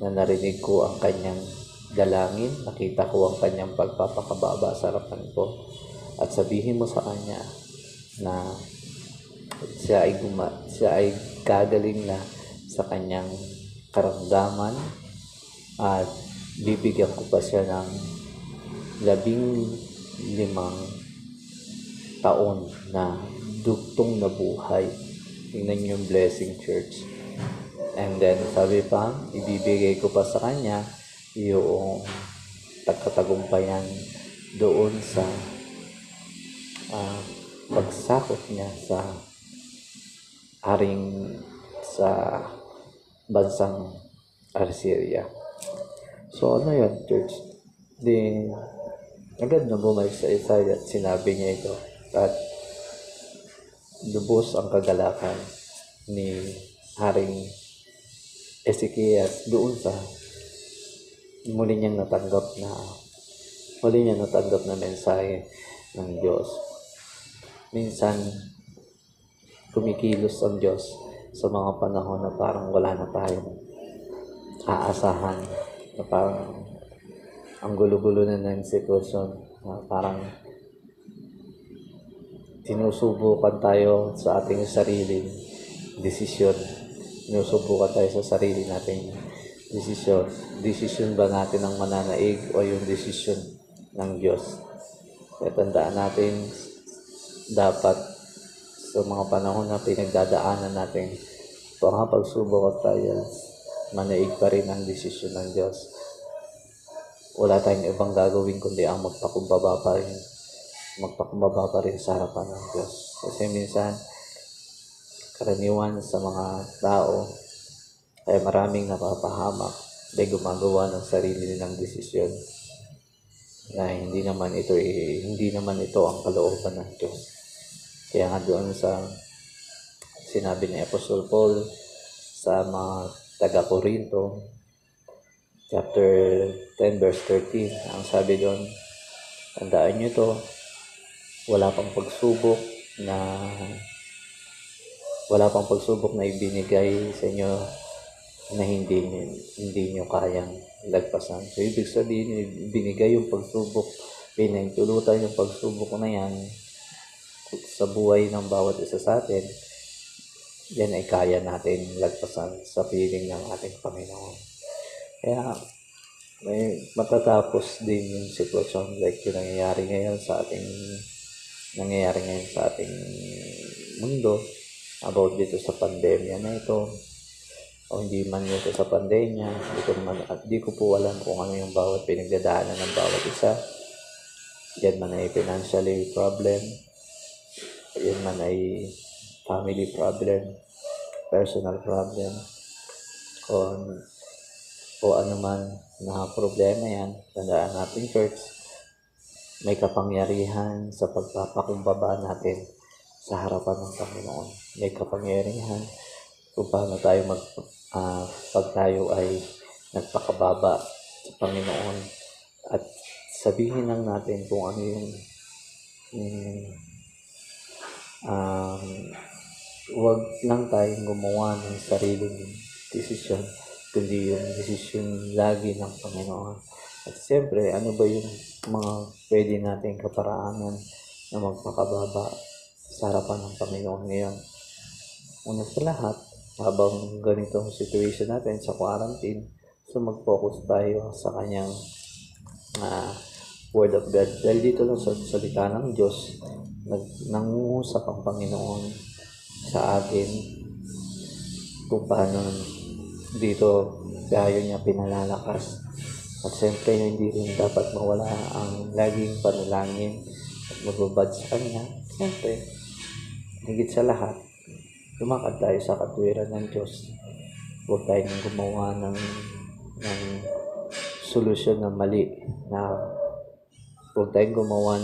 na narinig ko ang kanyang dalangin, nakita ko ang kanyang pagpapakababa sa harapan ko, at sabihin mo sa kanya na siya ay gagaling na sa kanyang karamdaman at bibigyan ko pa siya ng 15 taon na dugtong na buhay. Tingnan yung blessing, church. And then sabi pa, ibibigay ko pa sa kanya yung pagkatagumpayan doon sa pagsakop niya sa bansang Assyria. So ano yun, church? Agad na bumalik sa Isaiah at sinabi niya ito, at lubos ang kagalakan ni Haring Ezekias doon sa muli niyang natanggap na mensahe ng Diyos. Minsan kumikilos ang Diyos sa mga panahon na parang wala na tayong aasahan, na parang ang gulo-gulo na ng sitwasyon, na parang sinusubukan tayo sa ating sariling desisyon. Sinusubukan tayo sa sarili nating desisyon. Desisyon ba natin ang mananaig o yung desisyon ng Diyos? Kaya tandaan natin, dapat sa mga panahon na pinagdadaanan natin, mga pagsubok tayo, manaig pa rin ang desisyon ng Diyos. Wala tayong ibang gagawin kundi ang magpakumbaba pa rin sa harapan ng Diyos. Kasi minsan, karaniwan sa mga tao ay maraming napapahamak dahil gumagawa ng sarili nilang desisyon na hindi naman ito ang kalooban ng Diyos. Kaya nga doon sa sinabi ni Apostle Paul sa mga taga-Korinto, chapter 10 verse 13, ang sabi doon, tandaan nyo to, wala pang pagsubok na ibinigay sa inyo na hindi nyo kayang lagpasan. So, ibig sabihin, binigay yung pagsubok, pinahintulutan yung pagsubok na yan sa buhay ng bawat isa sa atin. Yan ay kaya natin lagpasan sa piling ng ating Panginoon. Kaya, may matatapos din yung sitwasyon like yung nangyayari ngayon sa ating mundo about dito sa pandemya na ito, o hindi man ito sa pandemya, di ko po alam kung ano yung bawat pinagdadaanan ng bawat isa. Yan man ay financially problem, yan man ay family problem, personal problem, o ano man na problema yan. Tandaan natin, church, may kapangyarihan sa pagpapakumbaba natin sa harapan ng Panginoon. May kapangyarihan kung paano tayo pag tayo ay nagpakababa sa Panginoon, at sabihin lang natin kung ano yung huwag lang tayong gumawa ng sariling desisyon, kundi yung desisyon lagi ng Panginoon. At siyempre, ano ba yung mga pwede nating kaparaanan na magpakababa sa harapan ng Panginoon ngayon? Una sa lahat, habang ganitong situation natin sa quarantine, so mag-focus tayo sa kanyang Word of God. Dahil dito lang sa salita ng Diyos, nangungusap ang Panginoon sa atin kung paano dito gayo niya pinalalakas. At siyempre, hindi rin dapat mawala ang laging panalangin at magbabad sa Kanya. Siyempre, higit sa lahat, lumakad tayo sa katwiran ng Diyos. Huwag tayong gumawa ng solusyon na mali, huwag tayong gumawa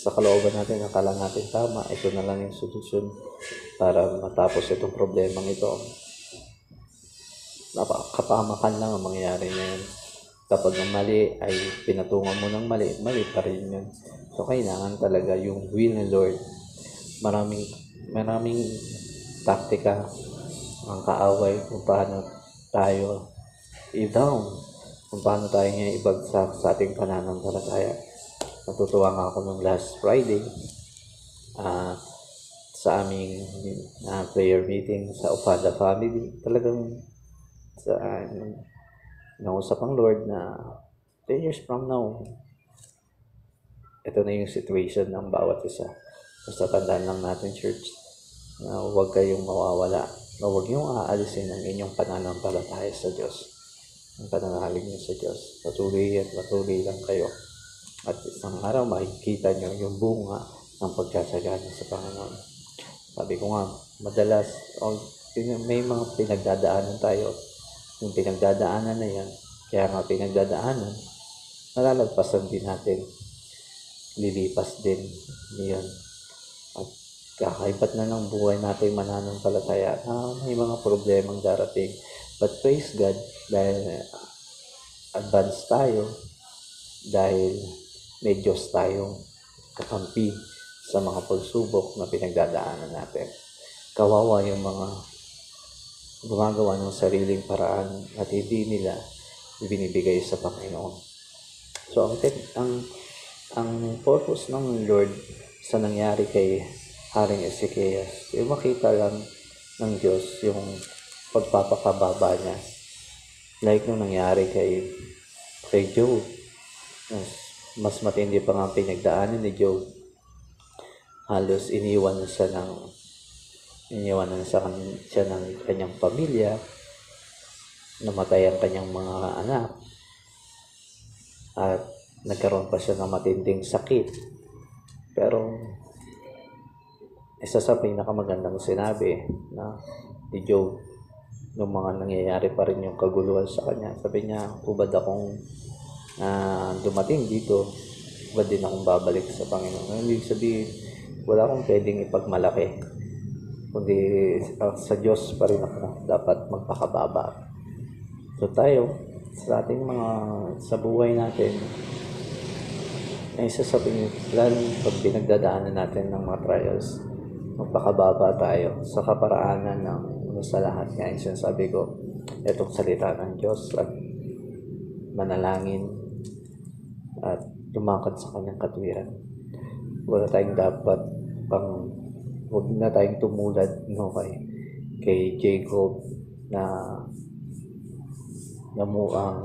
sa sa kalooban natin, akala natin tama, ito na lang yung solusyon para matapos itong problemang ito. Kapamakan lang ang mangyayari ngayon. Kapag ang mali ay pinatungan mo ng mali, mali pa rin yun. So, kailangan talaga yung will ng Lord. Maraming taktika ang kaaway kung paano tayo i-down, kung paano tayo ngayon ibagsak sa ating pananampalataya. Natutuwa nga ako nung last Friday sa aming prayer meeting sa Ofada family. Talagang nausap ang Lord na 10 years from now, ito na yung situation ng bawat isa. Basta tandaan lang natin, church, na huwag kayong mawawala, na huwag niyong aalisin ang inyong pananampalataya sa Diyos, ang pananalig niyo sa Diyos. Patuloy at patuloy lang kayo. At isang araw makikita niyo yung bunga ng pagkasagana sa Panginoon. Sabi ko nga, madalas, may mga pinagdadaanan tayo. Yung pinagdadaanan na yan, kaya nga pinagdadaanan, nalalagpasan din natin. Lilipas din niyan. At kakaibat na ng buhay natin mananampalataya na may mga problemang darating. But praise God, dahil advance tayo, dahil may Diyos tayong kakampi sa mga pagsubok na pinagdadaanan natin. Kawawa yung mga gumagawa ng sariling paraan at hindi nila ibinibigay sa Panginoon. So, ang purpose ng Lord sa nangyari kay Haring Ezekias, yung makita lang ng Diyos yung pagpapakababa niya. Like nung nangyari kay Job. Mas matindi pa nga pinagdaanan ni Job. Halos iniwan siya ng kanyang pamilya, namatay ang kanyang mga anak, at nagkaroon pa siya ng matinding sakit. Pero isa sa pinakamagandang sinabi na ni Job, nung mga nangyayari pa rin yung kaguluhan sa kanya, sabi niya, ubad akong dumating dito, ubad din akong babalik sa Panginoon. Ibig sabihin, wala akong pwedeng ipagmalaki, kundi sa Diyos pa rin ako dapat magpakababa. So tayo, sa ating sa buhay natin, ay isa sa pag pinagdadaanan natin ng mga trials, magpakababa tayo sa kaparaanan ng sa lahat. Ngayon sinasabi ko, itong salita ng Diyos at manalangin at lumakad sa kanyang katwiran. Huwag na tayong tumulad kay Jacob na namuang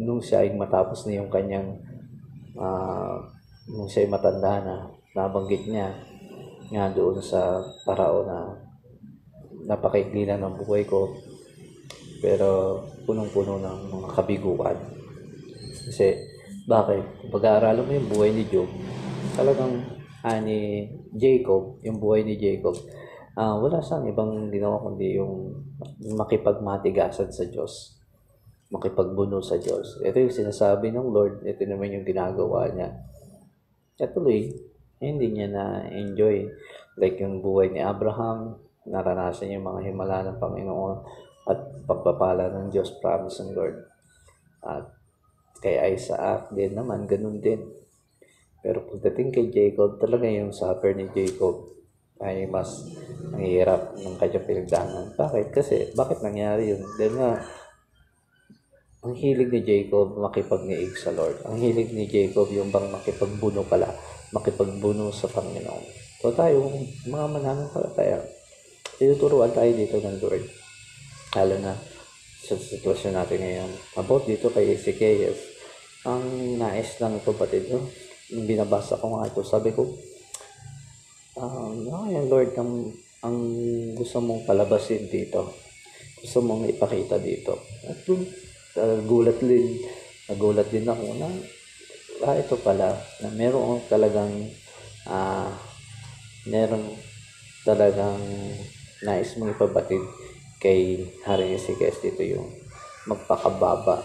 nung siya ay matapos na yung kanyang nung siya ay matanda na, nabanggit niya nga doon sa parao na napakaikli lang ng buhay ko, pero punong-puno ng mga kabiguan. Kasi bakit? Pag-aaralan mo yung buhay ni Job, talagang ni Jacob, yung buhay ni Jacob, wala siyang ibang ginawa kundi yung makipagmatigasan sa Diyos, makipagbuno sa Diyos. Ito yung sinasabi ng Lord, ito naman yung ginagawa niya. At tuloy, hindi niya na-enjoy. Like yung buhay ni Abraham, naranasan yung mga himala ng Panginoon at pagpapala ng Diyos, promise ng Lord. At kay Isaac din naman, ganun din. Pero pagdating kay Jacob, talaga yung suffer ni Jacob ay mas nanghihirap ng kanyang pinagdaanan. Bakit? Kasi, bakit nangyari yun? Dahil nga, ang hilig ni Jacob makipagniig sa Lord. Ang hilig ni Jacob yung bang makipagbuno sa Panginoon. So tayo, mga mananampalataya, tinuturuan tayo dito ng Lord. Lalo na sa sitwasyon natin ngayon. About dito kay Ezekias, ang nais lang ito batid, yung binabasa ko nga ito, sabi ko, yung Lord, ang gusto mong palabasin dito, gusto mong ipakita dito. At nagulat din ako na ito pala, na meron talagang nais mong ipabatid kay Haring Ezekias dito, yung magpakababa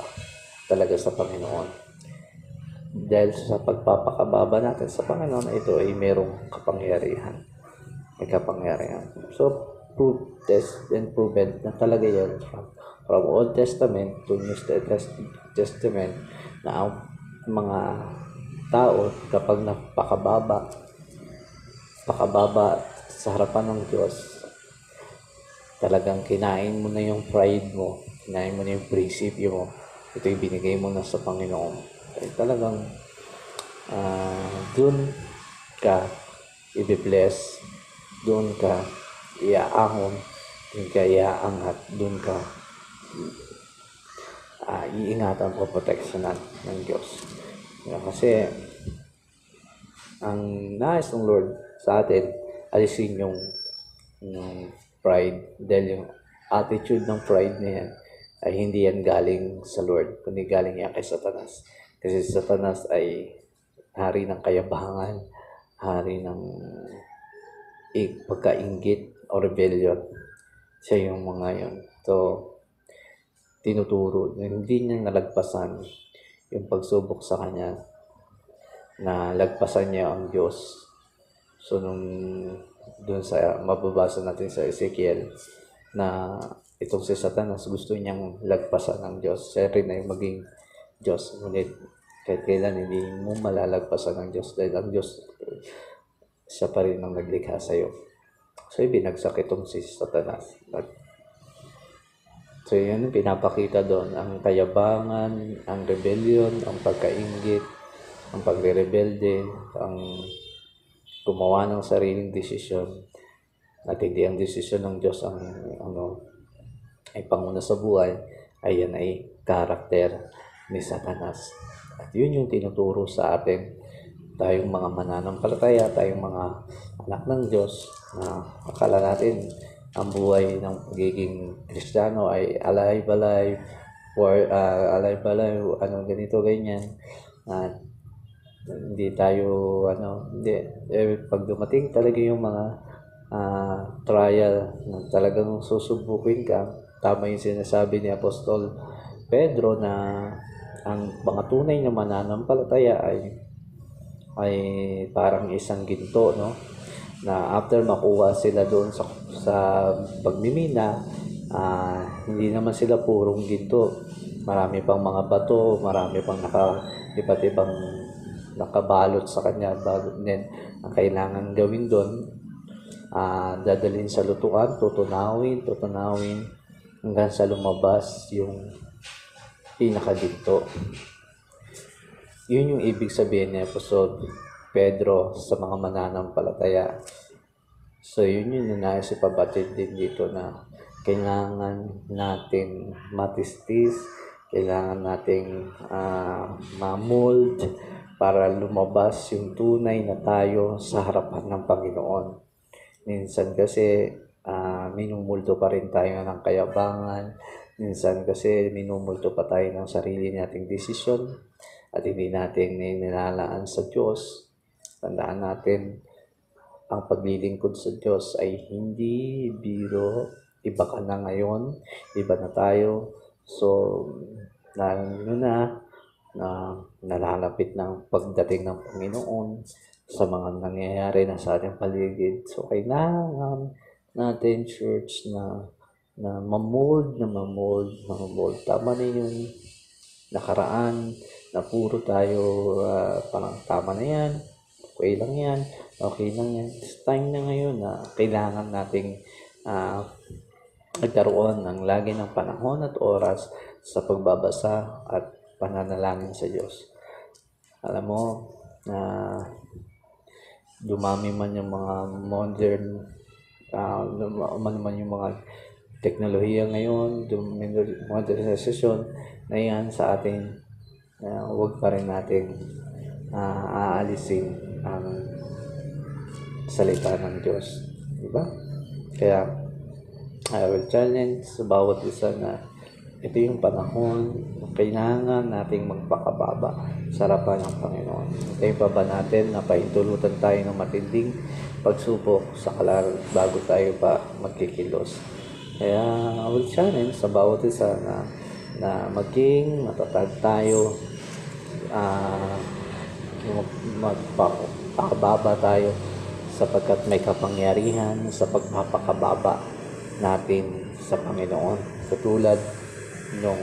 talaga sa Panginoon. dahil sa pagpapakababa natin sa Panginoon, ito ay merong kapangyarihan. May kapangyarihan. So, proof, test, and proven na talaga yan from Old Testament to New Testament na ang mga tao kapag pakababa sa harapan ng Diyos, talagang kinain mo na yung pride mo, kinain mo na yung prinsipyo mo, ito yung binigay mo na sa Panginoon. Ay talagang doon ka i-bless, doon ka iaahon, doon ka iaangat, doon ka iingatan o proteksyonan ng Diyos. Kasi ang nais ng Lord sa atin, alisin yung pride, dahil yung attitude ng pride na yan ay hindi yan galing sa Lord, kundi galing yan kay Satanas. Kasi Satanas ay hari ng kayabangan, hari ng pagkainggit o rebellion. Siya yung mga yun. So, tinuturo, hindi niya nalagpasan yung pagsubok sa kanya, na lagpasan niya ang Diyos. So, doon sa mababasa natin sa Ezekiel, na itong si Satanas gusto niyang lagpasan ng Diyos. Siya rin ay maging Diyos. Ngunit kahit kailan hindi mo malalagpasan ng Diyos, dahil ang Diyos, siya pa rin ang naglikha sa iyo. So, binagsak itong si Satanas. So, yun pinapakita doon, ang kayabangan, ang rebellion, ang pagkainggit, ang pagre-rebelde, ang gumawa ng sariling desisyon, at hindi ang desisyon ng Diyos ang ay panguna sa buhay, ay yan ay karakter ni Satanas. At yun yung tinuturo sa atin, tayong mga mananampalataya, tayong mga anak ng Diyos, na akala natin ang buhay ng pagiging Kristiyano ay alive, ganito, ganyan. At hindi tayo, pag dumating talaga yung mga trial na talagang susubukin ka, tama yung sinasabi ni Apostol Pedro na ang mga tunay na mananampalataya ay parang isang ginto, no? Na after makuha sila doon sa pagmimina, hindi naman sila purong ginto. Marami pang mga bato, marami pang iba't ibang nakabalot sa kanya. Then, ang kailangan gawin doon, dadalhin sa lutuan, tutunawin, hanggang sa lumabas yung pinakaginto. Yun yung ibig sabihin ni Apostol Pedro sa mga mananampalataya. So, yun yung nais ipabatid din dito, na kailangan natin matistis, kailangan nating ma-mold para lumabas yung tunay na tayo sa harapan ng Panginoon. Minsan kasi minumulto pa rin tayo ng kayabangan, minsan kasi minumulto pa tayo ng sarili nating desisyon at hindi natin nilalaan sa Diyos. Tandaan natin, ang paglilingkod sa Diyos ay hindi biro. Iba ka na ngayon, iba na tayo. So, lalo na nalalapit ng pagdating ng Panginoon sa mga nangyayari na sa ating paligid. So, kailangan natin, church, na mamold. Tama na yung nakaraan na puro tayo parang tama na yan, okay lang yan. It's time na ngayon na kailangan nating nagkaroon ng lagi ng panahon at oras sa pagbabasa at pananalangin sa Diyos. Alam mo, dumami man yung mga modern, man yung mga teknolohiya ngayon, modernisasyon na yan sa atin, huwag pa rin natin aalisin ang salita ng Diyos. Diba? Kaya, I will challenge sa bawat isa na ito yung panahon na kailangan nating magpakababa sa harapan ng Panginoon. Ito pa ba natin na paintulutan tayo ng matinding pagsubok sa bago tayo pa magkikilos. Kaya I will challenge sa bawat isa na maging matatag tayo magpakababa tayo sapagkat may kapangyarihan sa pagpapakababa natin sa Panginoon. Katulad nung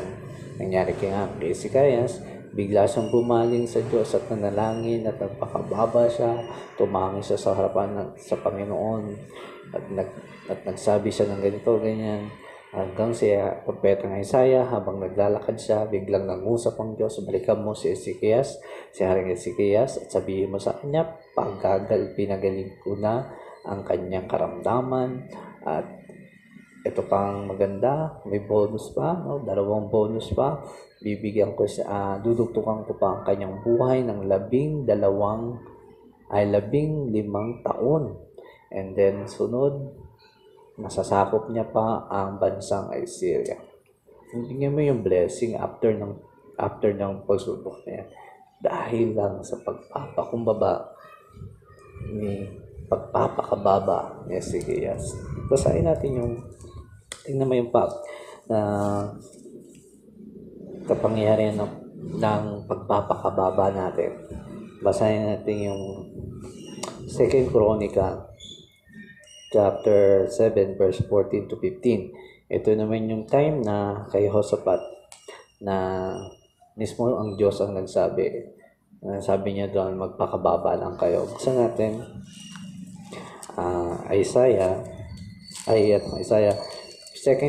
nangyari kay Hezekias, bigla siyang bumaling sa Diyos at nanalangin at nagpakababa siya, tumangin siya sa harapan sa Panginoon at nagsabi siya ng ganito, ganyan. Hanggang si Propeta Isaiah, habang naglalakad siya, biglang nangusap ang Diyos, balikan mo si Haring Hezekias, at sabihin mo sa kanya, pinagaling ko na ang kanyang karamdaman. At ito pang maganda, may bonus pa, no? 2 bonus pa. Bibigyan ko siya, dudugtungan ko pa ang kanyang buhay ng 15 taon. And then sunod, masasakop niya pa ang bansang Assyria. Tingnan mo yung blessing after ng pagsubok na yan. Dahil lang sa pagpapakababa ni Hezekias. Basahin natin tingnan mo yung na kapangyarihan ng pagpapakababa natin. Basahin natin yung 2 Chronicles chapter 7 verse 14 to 15. Ito naman yung time na kay Josaphat na mismo ang Diyos ang nagsabi. Sabi niya doon, magpakababa lang kayo. Buksan natin Isaiah 2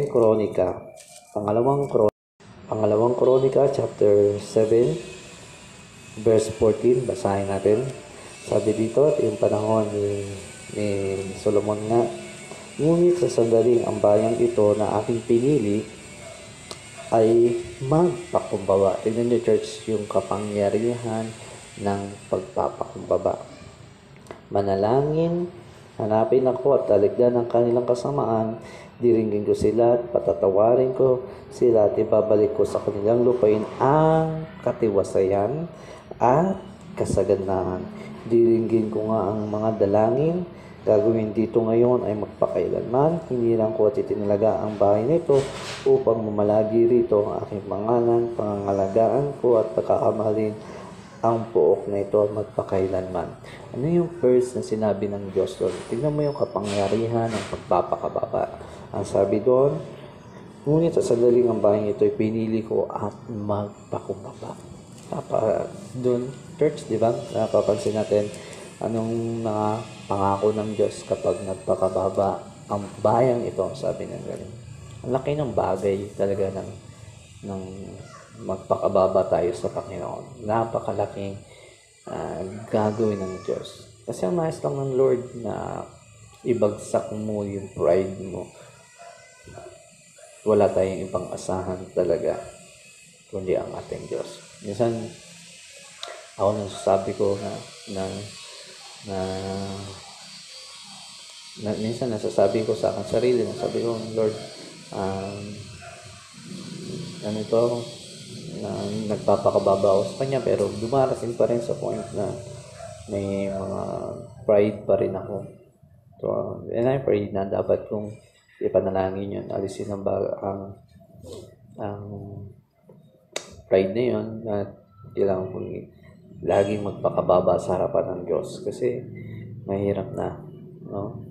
Chronicles, pangalawang Chronicles chapter 7 verse 14. Basahin natin. Sabi dito, yung panahon ni Solomon nga, ngunit sa sandaling ang bayang ito na aking pinili ay magpakumbaba. Tignan niyo, church, yung kapangyarihan ng pagpapakumbaba. Manalangin, hanapin ako at talikdan ang kanilang kasamaan, diringgin ko sila at patatawarin ko sila at ibabalik ko sa kanilang lupain ang katiwasayan at kasagandahan. Diringgin ko nga ang mga dalangin gagawin dito ngayon ay magpakailanman. Hindi lang ko titinalaga ang bahay nito upang mamalagi rito ang aking pangalan, pangangalagaan ko at pagkakamahalin ang puok na ito magpakailanman. Ano yung verse na sinabi ng Diyos doon? Tingnan mo yung kapangyarihan ng pagpapakababa. Ang sabi doon, ngunit sa sadaling ang bahay ito ay pinili ko at magpakumbaba. Doon, church, di ba? Napapansin natin anong pangako ng Diyos kapag nagpakababa ang bayang ito, sabi ng ganun. Ang laki ng bagay talaga ng magpakababa tayo sa Panginoon. Napakalaking gagawin ng Diyos. Kasi ang nais lang ng Lord na ibagsak mo yung pride mo. Wala tayong ibang asahan talaga kundi ang ating Diyos. Minsan, ako nasasabi ko minsan nasasabi ko sa akin sarili, nasabi ko, Lord, nagpapakababa ako sa Kanya, pero dumarating pa rin sa point na may mga pride pa rin ako. So, and I pray na dapat kung ipanalangin yun, alisin ang pride na yun, at kailangan kong laging magpakababa sa harapan ng Diyos kasi mahirap na, no?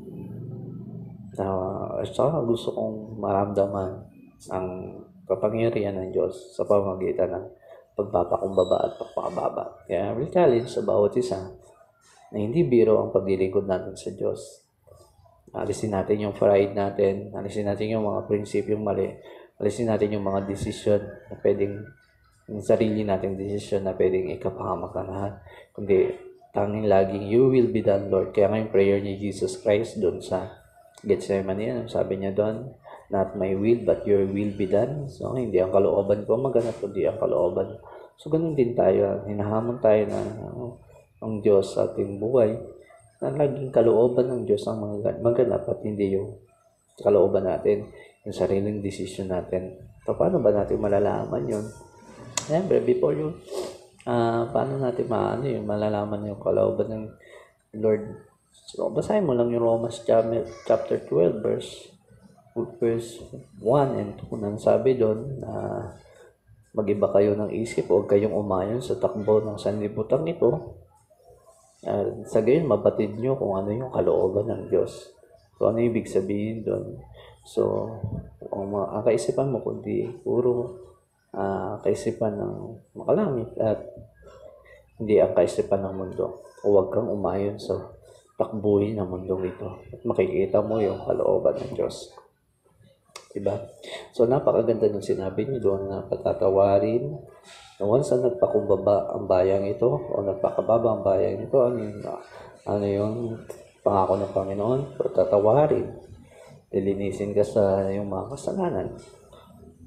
Saka gusto kong maramdaman ang kapangyarihan ng Diyos sa pamamagitan ng pagpapakumbaba at pagpakababa. Kaya will challenge sa bawat isa na hindi biro ang paglilingkod natin sa Diyos. Alisin natin yung pride natin, alisin natin yung mga prinsipyong mali, alisin natin yung mga desisyon na pwedeng, yung sarili nating desisyon na pwedeng ikapahamak na lahat. Kundi tanging laging, you will be done, Lord. Kaya ngayong prayer ni Jesus Christ doon sa Gethsemane, sabi niya doon, not my will, but your will be done. So, hindi ang kalooban ko maganap, kundi ang kalooban. So, ganun din tayo. Hinahamon tayo na ang Diyos sa ating buhay, na laging kalooban ng Diyos ang maganap at hindi yung kalooban natin, yung sariling desisyon natin. So, paano ba natin malalaman yun? Siyempre, before yun, paano natin malalaman yung kalooban ng Lord? So, basahin mo lang yung Romans chapter 12, verse 1 and 2. Nang sabi doon na mag-iba kayo ng isip, huwag kayong umayon sa takbo ng sanlibutan ito, Sa gayon, mabatid nyo kung ano yung kalooban ng Diyos. So, ano ibig sabihin doon? So, ang kaisipan mo kundi puro kaisipan ng makalangit at hindi ang kaisipan ng mundo. Huwag kang umayon sa takbuhin ng mundong ito at makikita mo yung kalooban ng Diyos. Diba? So, napakaganda ng sinabi niyo doon na patatawarin na once na nagpakumbaba ang bayang ito o nagpakababa ang bayang ito, ano yung pangako ng Panginoon? Patatawarin. Lilinisin ka sa yung mga kasalanan.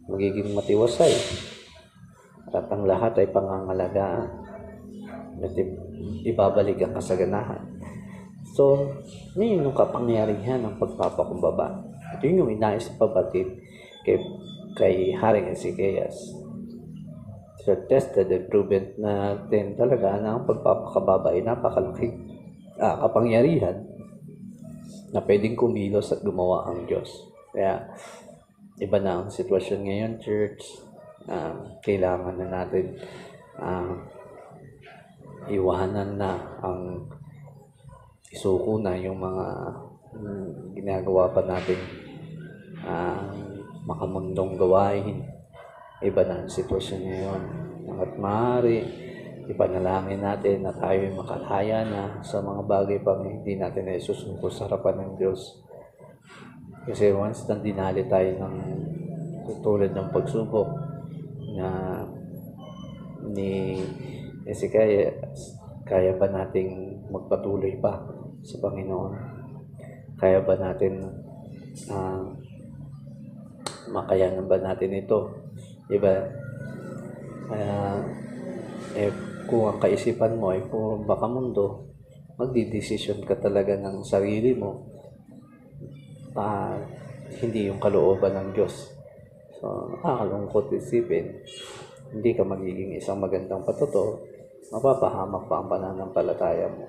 Magiging matiwasay. At ang lahat ay pangangalagaan. At ibabalik ang kasaganahan. So, yun yung kapangyarihan ng pagpapakumbaba. At yun yung inais na pabatid kay Haring Ezekias. So, tested and proven natin talaga na ang pagpapakababa ay napakalaking kapangyarihan na pwedeng kumilos at gumawa ang Diyos. Kaya, iba na ang sitwasyon ngayon, church. Kailangan na natin iwanan na ang isuko na yung mga ginagawa pa natin makamundong gawain. Iba na ang sitwasyon ngayon. At maaari, ipanalangin natin na tayo makalaya na sa mga bagay pang hindi natin na isusungko sa harapan ng Diyos. Kasi once na dinali tayo ng tulad ng pagsubok na ni kaya ba nating magpatuloy pa sa Panginoon? Kaya ba natin makayanan ba natin ito? Diba? Kung ang kaisipan mo ay puro baka mundo, magdidesisyon ka talaga ng sarili mo, hindi yung kalooban ng Diyos. So, nakakalungkot isipin, hindi ka magiging isang magandang patuto, mapapahamak pa ang pananampalataya mo.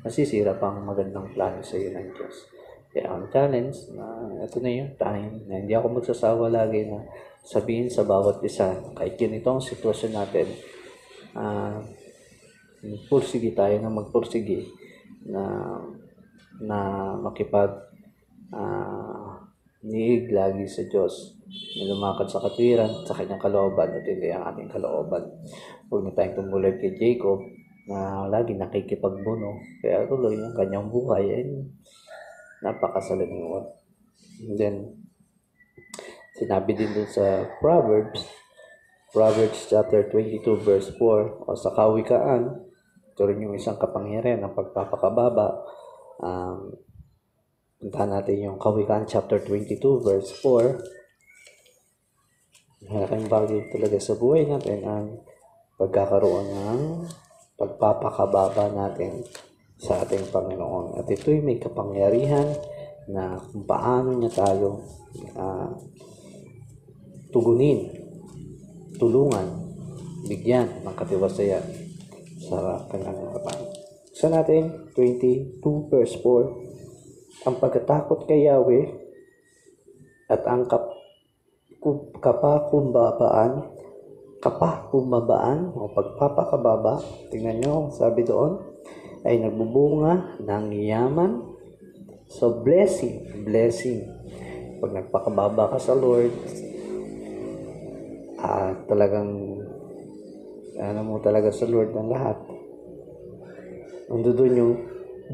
Masisira pa ang magandang plano sa iyo ng Diyos. Kaya ang challenge na ito na yung time na hindi ako magsasawa lagi na sabihin sa bawat isa, kahit ganito ang sitwasyon natin, pursige tayo na magpursige na makipag niig lagi sa Diyos, na lumakad sa katwiran sa kanyang kalooban at hindi ang ating kalooban. Huwag na tayong tumulad kay Jacob na lagi nakikipagbuno, kaya tuloy ang kanyang buhay ay napakasalunod. And then, sinabi din dun sa Proverbs chapter 22 verse 4, o sa kawikaan, ito rin yung isang kapangyarihan ng pagpapakababa. Puntahan natin yung kawikaan chapter 22 verse 4. Malaking bagay talaga sa buhay natin ang pagkakaroon ng pagpapakababa natin sa ating Panginoon. At ito'y may kapangyarihan na kung paano niya tayo tugunin, tulungan, bigyan ng katiwasayan sa kanyang harapan. Sa natin, 22 verse 4, ang pagkatakot kay Yahweh at ang kapakumbabaan o pagpapakababa, tingnan nyo, sabi doon, ay nagbubunga ng yaman. So, blessing. Pag nagpakababa ka sa Lord, talagang mo talaga sa Lord ng lahat. Nandoon yung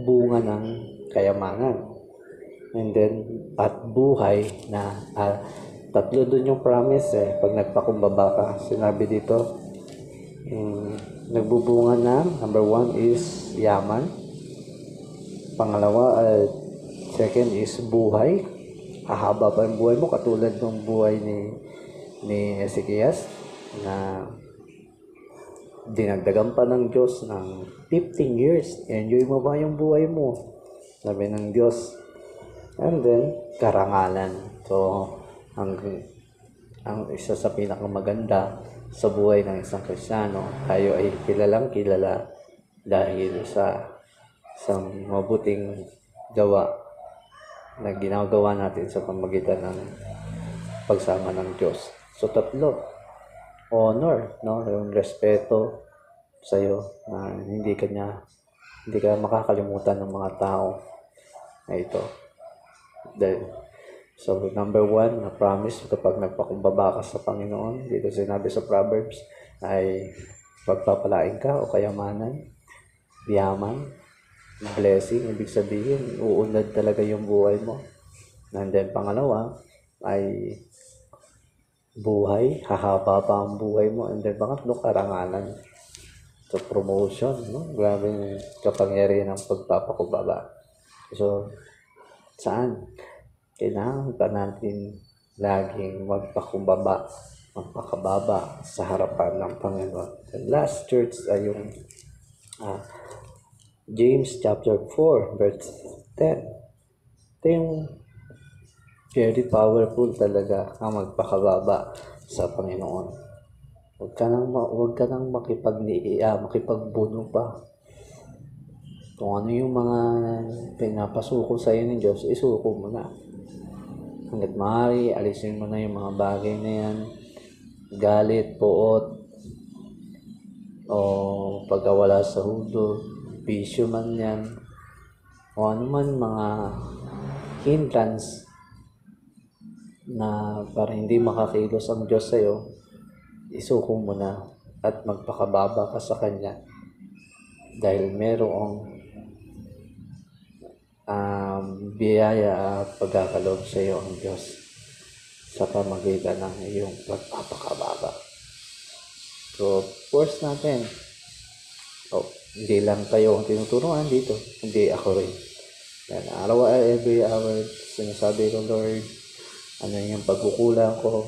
bunga ng kayamanan. And then, at buhay na tatlo doon yung promise pag nagpakumbaba ka. Sinabi dito, nagbubunga ng, number 1 is yaman. Pangalawa, second is buhay. Hahaba pa yung buhay mo katulad ng buhay ni Ezekias na dinagdagan pa ng Diyos ng 15 years. Enjoy mo ba yung buhay mo? Sabi ng Diyos. And then, karangalan. So, ang isa sa pinakamaganda sa buhay ng isang Kristiyano, tayo ay kilalang kilala dahil sa mabuting gawa na ginagawa natin sa pamamagitan ng pagsama ng Diyos. So, tatlo. Honor, no? Yung respeto sa iyo na hindi kanya Hindi ka makakalimutan ng mga tao na ito. So, number 1 na promise kapag nagpakumbaba ka sa Panginoon, dito sinabi sa Proverbs, ay pagpapalain ka o kayamanan, yaman, blessing, ibig sabihin, uunlad talaga yung buhay mo. And then, pangalawa, ay buhay, hahaba pa ang buhay mo. And then, pangatlo, karangalan. So, promotion, no? Grabe yung kapangyarihan ng pagpapakubaba. So, saan? Kailangan pa natin laging magpakubaba, magpakababa sa harapan ng Panginoon. The last church ay yung James chapter 4 verse 10. Ito yung very powerful talaga ang magpakababa sa Panginoon. Huwag ka nang makipagbuno pa. Kung ano yung mga pinapasuko sa iyo ng Diyos, isuko mo na. Hanggat maaari, alisin mo na yung mga bagay na yan. Galit, puot, o pagkawala sa hudo, bisyo man yan, o ano man mga hindrance na para hindi makakilos ang Diyos sa'yo, isuko mo na at magpakababa ka sa Kanya dahil merong biyaya at pagkakaloob sa iyo ang Diyos sa pamagitan ng iyong pagpapakababa. So, force natin. Hindi lang tayo ang tinuturuan dito, hindi ako rin. Yan, every hour, sinasabi ko, Lord, ano yung pagkukulang ko,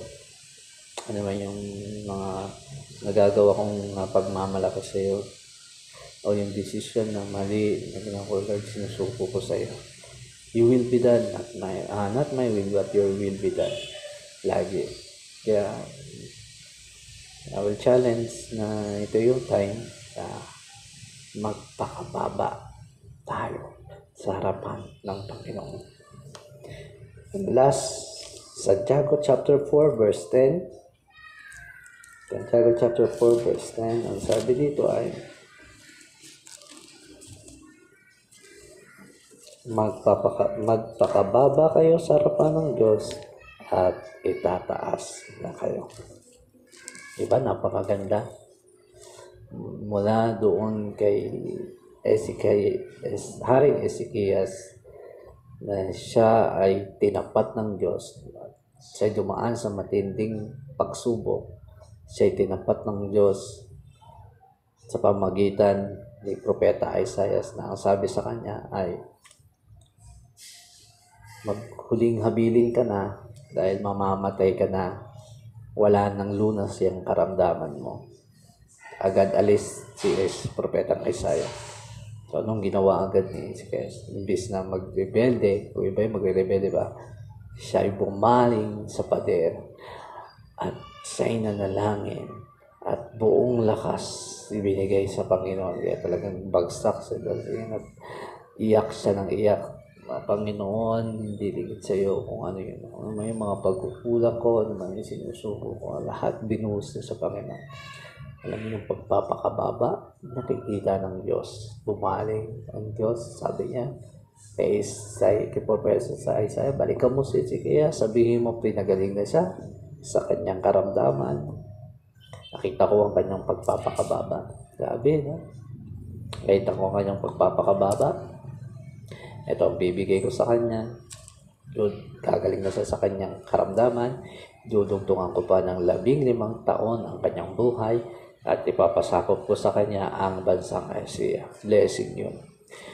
ano man yung mga nagagawa kong pagmamalaki sa iyo, o yung decision na mali na ginagawa ko, Lord, sinusuko ko sa iyo. You will be done, not my will, but your will be done. Lagi. Kaya, I will challenge na ito yung time na magpakababa tayo sa harapan ng Panginoon. And last, Santiago chapter 4 verse 10. Santiago chapter 4 verse 10, ang sabi dito ay, magpakababa kayo sa harapan ng Diyos at itataas na kayo. Diba? Napakaganda. Mula doon kay Haring Ezekias na siya ay tinapat ng Diyos. Siya dumaan sa matinding pagsubok. Siya ay tinapat ng Diyos sa pamagitan ni Propeta Isaiah na ang sabi sa kanya ay, maghuling habilin ka na dahil mamamatay ka na, wala nang lunas yung karamdaman mo. Agad alis si Propeta Isaiah. So, anong ginawa agad ni Ezekiel? Imbis na magrebelde, o iba yung magrebelde ba, siya ay bumaling sa pader at siya'y nanalangin at buong lakas ibinigay sa Panginoon. Kaya talagang bagsak sa dalhin at iyak siya ng iyak. Panginoon, hindi ligid sa iyo kung ano yun. Ano may mga pagkukulang ko, ano may sinusuko ko, lahat binuhos na sa Panginoon. Alam mo yung pagpapakababa, nakikita ng Diyos. Bumaling ang Diyos, sabi niya, kay Propeta sa Isaiah, balikan mo si Ezekiel, sabihin mo pinagaling na siya sa kanyang karamdaman. Nakita ko ang kanyang pagpapakababa. Grabe, no? Nakita ko ang kanyang pagpapakababa. Ito ang bibigay ko sa kanya. Gagaling na siya sa kanyang karamdaman. Dudugtungan ko pa ng 15 taon ang kanyang buhay at ipapasakop ko sa kanya ang bansang Asia. Blessing yun.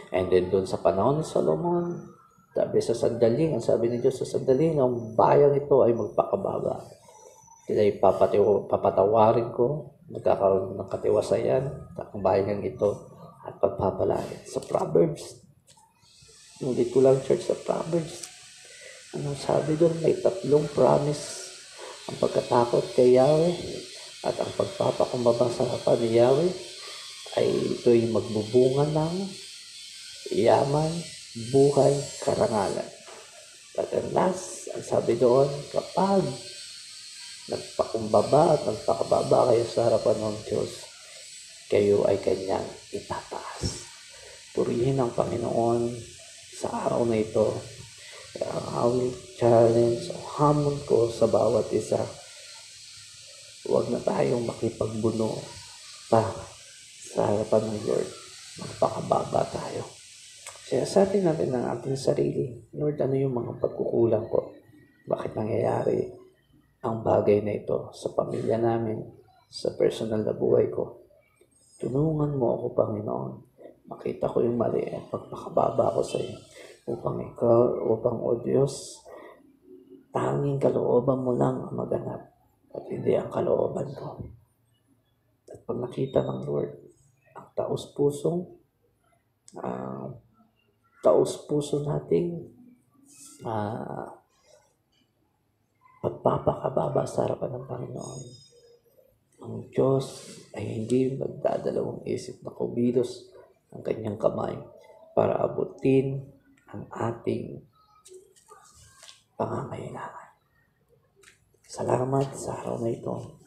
And then doon sa panahon ni Solomon, sabi sa sandaling, ang sabi ni Diyos sa sandaling, ang bayang ito ay magpakababa. Sila papatawarin ko, magkakaroon ng katiwasayan, ang bayang ito at pagpapalain. Sa Proverbs, ulit ko lang church sa Proverbs. Anong sabi doon? May 3 promise. Ang pagkatakot kay Yahweh at ang pagpapakumbaba sa harapan ni Yahweh ay ito'y magbubunga ng yaman, buhay, karangalan. At ang last, ang sabi doon, kapag nagpakumbaba at nagpakababa kayo sa harapan ng Diyos, kayo ay kanyang itataas. Purihin ang Panginoon sa araw na ito. Ang awit challenge o hamon ko sa bawat isa, huwag na tayong makipagbuno pa sa harapan ng Lord. Magpakababa tayo. Siyasatin natin ang ating sarili. Lord, ano yung mga pagkukulang ko? Bakit nangyayari ang bagay na ito sa pamilya namin, sa personal na buhay ko? Tulungan mo ako, Panginoon. Makita ko yung mali at magpakababa ako sa iyo. Upang o Diyos, tanging kalooban mo lang ang maganap at hindi ang kalooban ko. At pag nakita ng Lord, ang taus-puso nating pagpapakababa sa harapan ng Panginoon, ang Diyos ay hindi magdadalawang isip na kumilos ang kanyang kamay para abutin ang ating pangangailangan. Salamat sa araw na ito.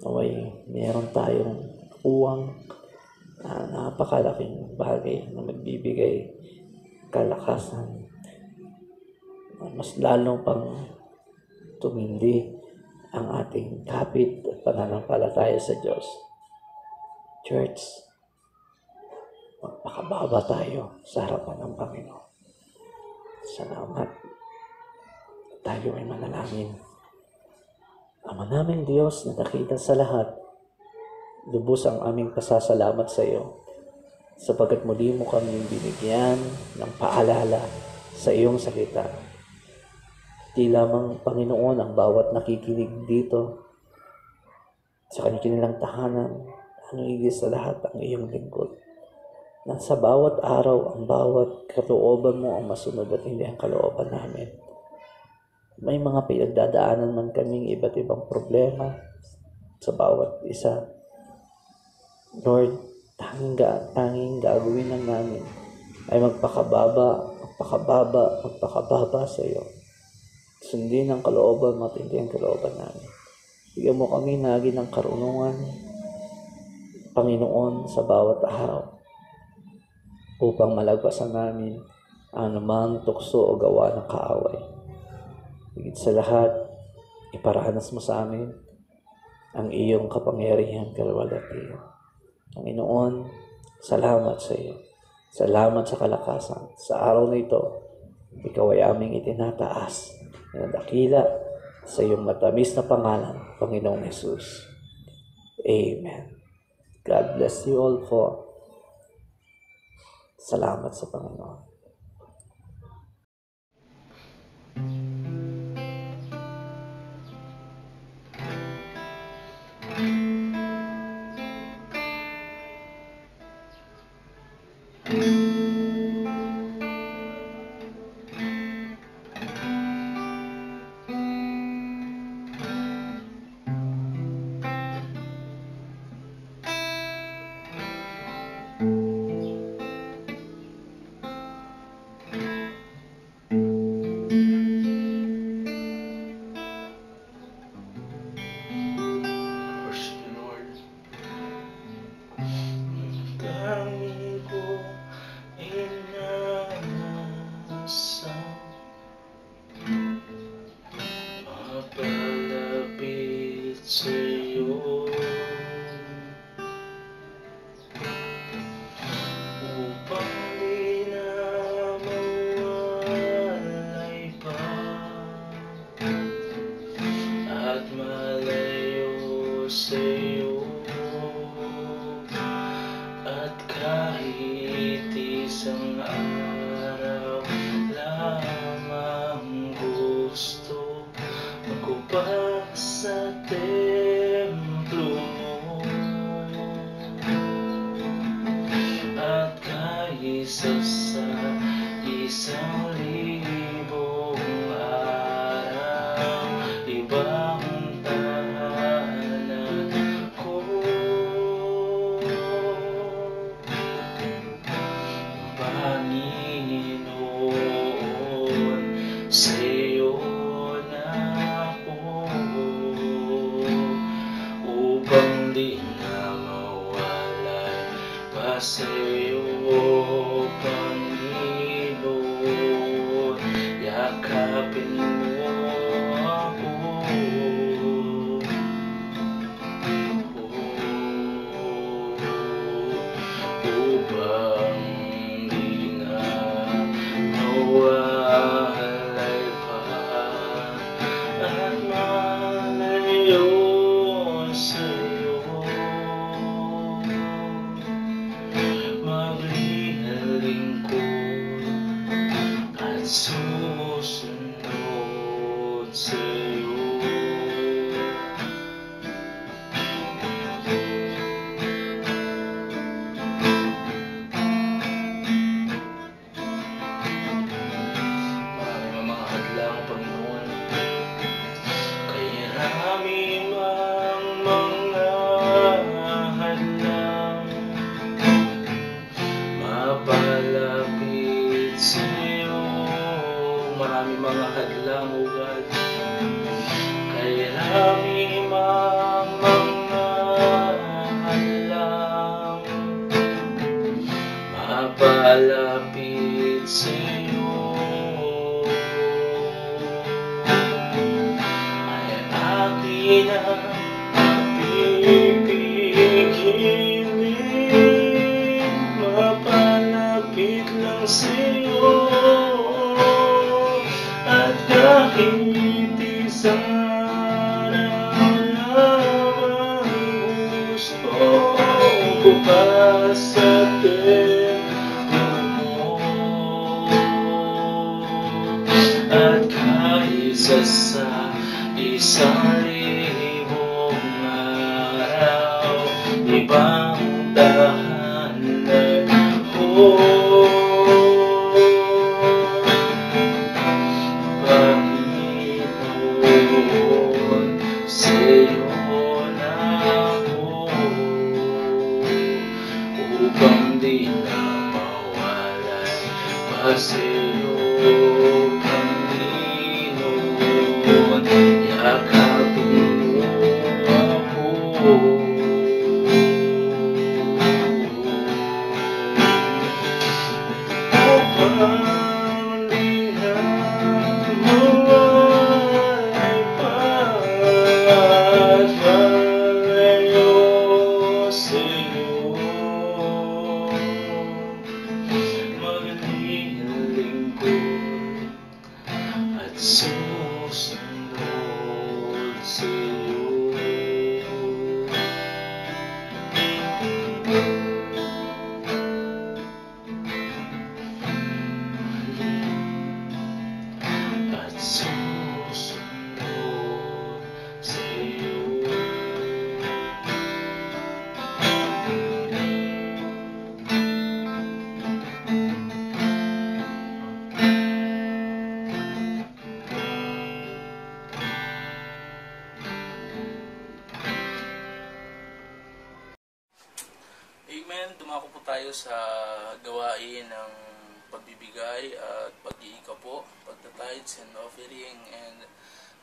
Naway meron tayong uwang napakalaking bagay na magbibigay kalakasan, mas lalong pang tumindi ang ating kapit at pananampalataya sa Diyos. Church, magpakababa tayo sa harapan ng Panginoon. Salamat. Tayo ay manalangin. Ama naming Diyos na dakila sa lahat, lubos ang aming pasasalamat sa iyo sapagkat muli mo kami binigyan ng paalala sa iyong salita. Di lamang, Panginoon, ang bawat nakikinig dito sa kanilang tahanan, ang higit sa lahat ang iyong lingkod. Na sa bawat araw, ang bawat kalooban mo ang masunod at hindi ang kalooban namin. May mga pinagdadaanan man kaming iba't ibang problema sa bawat isa. Lord, tanging gagawin lang namin ay magpakababa sa iyo. Sundin ang kalooban mo at hindi ang kalooban namin. Bigyan mo kami lagi ng karunungan, Panginoon, sa bawat araw upang malagpasan namin ang anumang tukso o gawa ng kaaway. Higit sa lahat, iparanas mo sa amin ang iyong kapangyarihan kalwalhatian. Panginoon, salamat sa iyo. Salamat sa kalakasan. Sa araw na ito, ikaw ay aming itinataas na dakila sa iyong matamis na pangalan, Panginoong Jesus. Amen. God bless you all for salamat sa Panginoon. Worship you, Lord. Dami ko inasam, mapalapit sa iyo upang di na mawalay pa at malayo sa iyo. At kahit isang araw lamang gusto magubak sa templo mo, at kahit sa isang libong araw ibang tahanan ko. Panginoon, sa'yo na ako upang di na mawalay pa sa'yo. sa'yo. Maraming mga hadlang, Panginoon, kay rami mang mga hadlang mapalapit sa'yo. Maraming mga hadlang, O God, kay rami mang mga hadlang mapalapit sa'yo. Ay akin ang pipigilin, mapalapit lang sa'yo. At kahit isang araw lamang gusto ko pa sa templo mo. At kahit sa isang libong araw, ibang tahanan ko. Panginoon, sa'yo na ako, upang di na mawalay pa sa'yo. Panginoon, yakapin mo ako. Upang di na mawalay pa sa'yo. Maglilingkod at susunod sa'yo. At susunod sa'yo. Amen. Dumako po tayo sa gawain ng pagbibigay at pag-iika po, pagta-tithes and offering, and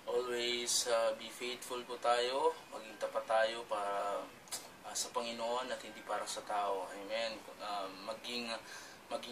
always be faithful po tayo, maging tapat tayo para sa Panginoon at hindi para sa tao. Amen. Maging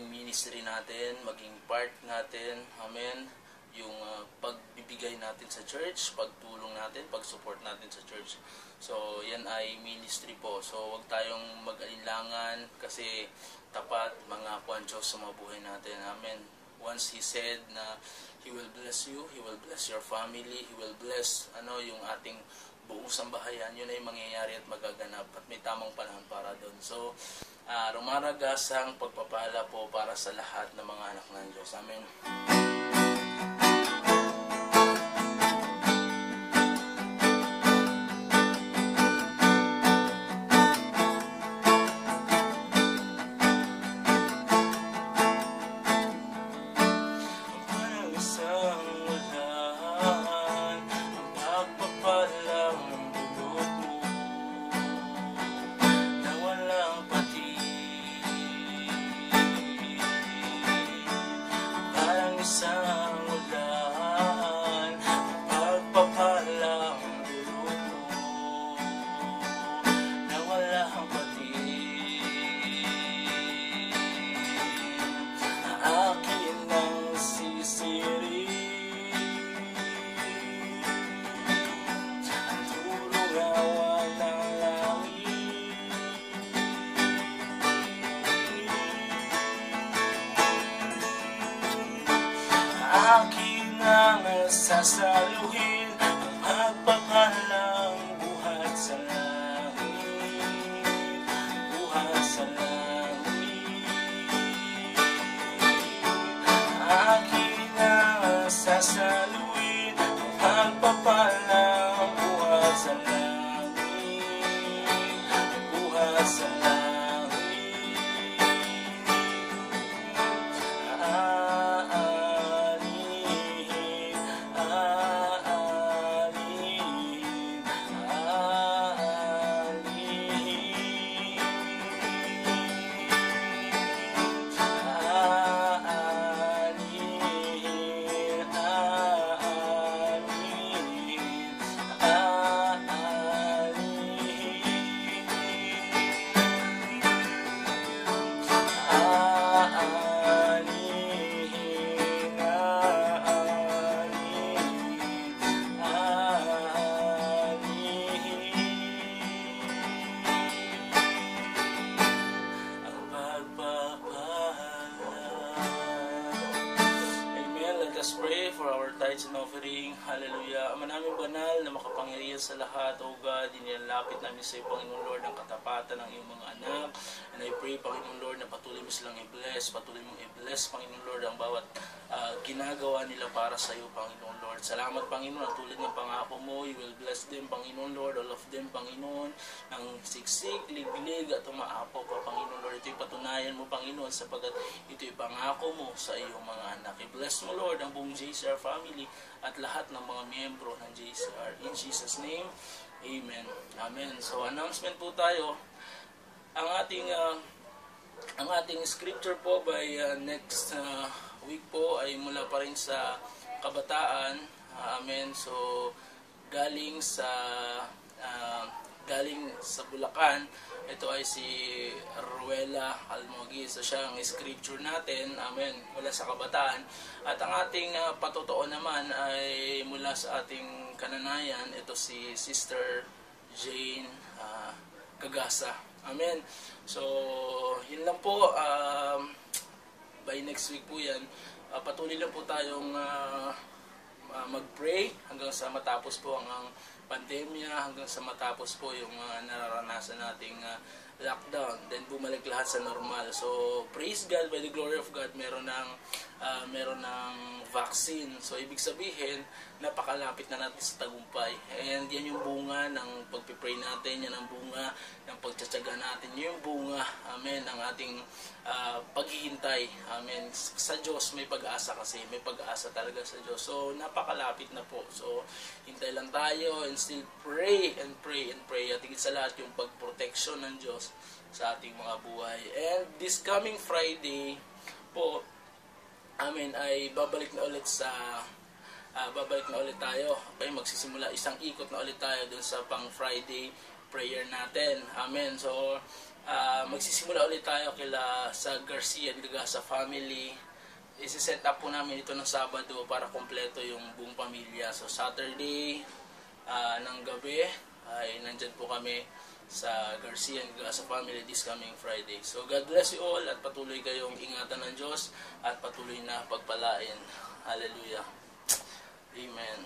ministry natin, maging part natin. Amen. Yung pagbibigay natin sa church, pagtulong natin, pag-support natin sa church. So, yan ay ministry po. So, huwag tayong mag-alinlangan kasi tapat mga po ang Diyos sa mga buhay natin. Amen. Once He said na He will bless you, He will bless your family, He will bless yung ating buong sambahayan. Yun ay mangyayari at magaganap at may tamang panahon para doon. So, rumaragasang pagpapala po para sa lahat ng mga anak ng Diyos. Amen. Akin ang sasaluhin ang magpapalang buhat sa langit, buhat sa langit. Akin ang sasaluhin ang sa langit, buhat sa langit. Aalihin, aalihin, aalihin. Aalihin, aalihin, aalihin, ang pagpapala. Amen. Let us pray for our tithes and offering. Hallelujah. Ama namin banal na makapangyarihan sa lahat, O God, inilalapit namin sa iyo, Panginoon Lord, ang katapatan ng iyong mga anak. And I pray, Panginoon Lord, na patuloy mo silang i-bless, patuloy mong i-bless, Panginoon Lord, ang bawat ginagawa nila para sa iyo, Panginoon Lord. Salamat, Panginoon, at tulad ng pangako mo, you will bless them, Panginoon Lord, all of them, Panginoon, ng siksik, liglig, at umaapaw pa, Panginoon Lord. Ito'y patunayan mo, Panginoon, sapagkat ito'y pangako mo sa iyong mga anak. I-bless mo, Lord, ang buong JCR family at lahat ng mga miyembro ng JCR. In Jesus' name, Amen. Amen. So, announcement po tayo. Ang ating scripture po by next week po ay mula pa rin sa Kabataan. Amen. So, galing sa Bulacan. Ito ay si Ruela Almogi. So, siya ang scripture natin. Amen. Mula sa Kabataan. At ang ating patotoo naman ay mula sa ating Kananayan. Ito si Sister Jane Cagasa. Amen. So, yun lang po. By next week po yan. Patuloy lang po tayong mag-pray hanggang sa matapos po ang pandemya, hanggang sa matapos po yung nararanasan nating lockdown. Then bumalik lahat sa normal. So, praise God, by the glory of God, meron ng vaccine. So, ibig sabihin, napakalapit na natin sa tagumpay. And yan yung bunga ng pagpipray natin, yan ang bunga ng pagtsatsaga natin, yung bunga, amen, ng ating paghihintay. Amen. Sa Diyos may pag-asa kasi, may pag-asa talaga sa Diyos. So, napakalapit na po. So, hintay lang tayo and still pray and pray and pray. At higit sa lahat yung pagproteksyon ng Diyos sa ating mga buhay. And this coming Friday po, amen, ay babalik na ulit tayo. Okay, magsisimula isang ikot na ulit tayo dun sa pang Friday prayer natin. Amen. So, magsisimula ulit tayo sa Garcia and Gagasa family. Isi-set up po namin ito ng Sabado para kompleto yung buong pamilya. So, Saturday ng gabi ay nandyan po kami sa Garcia and Gagasa family this coming Friday. So, God bless you all at patuloy kayong ingatan ng Diyos at patuloy na pagpalain. Hallelujah. Amen.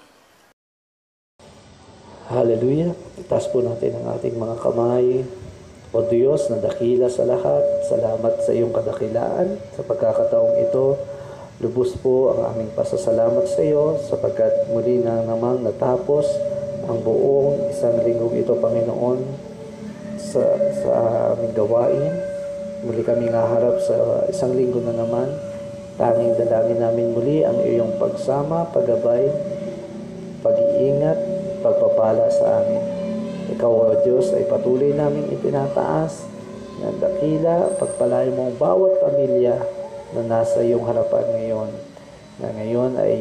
Hallelujah. Itaas po natin ang ating mga kamay. O Diyos na dakila sa lahat, salamat sa iyong kadakilaan. Sa pagkakataong ito, lubos po ang aming pasasalamat sa iyo sapagkat muli na namang natapos ang buong isang linggong ito, Panginoon, sa aming gawain. Muli kami haharap sa isang linggo na naman. Tanging dalangin namin muli ang iyong pagsama, paggabay, pag-iingat, pagpapala sa amin. Ikaw, O Diyos, ay patuloy namin itinataas na dakila, pagpalain mo ang bawat pamilya na nasa iyong harapan ngayon. Na ngayon ay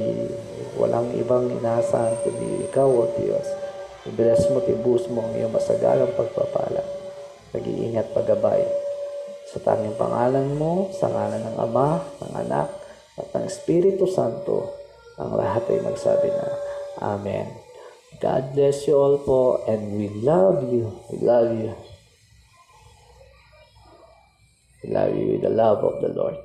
walang ibang inaasahan kundi ikaw, O Diyos. I-bless mo, tibus mo ang iyong masagalang pagpapala, pag-iingat, paggabay. Sa tanging pangalan mo, sa ngalan ng Ama, ng Anak, at ng Espiritu Santo, ang lahat ay magsabi na, Amen. God bless you all po, and we love you. We love you. We love you with the love of the Lord.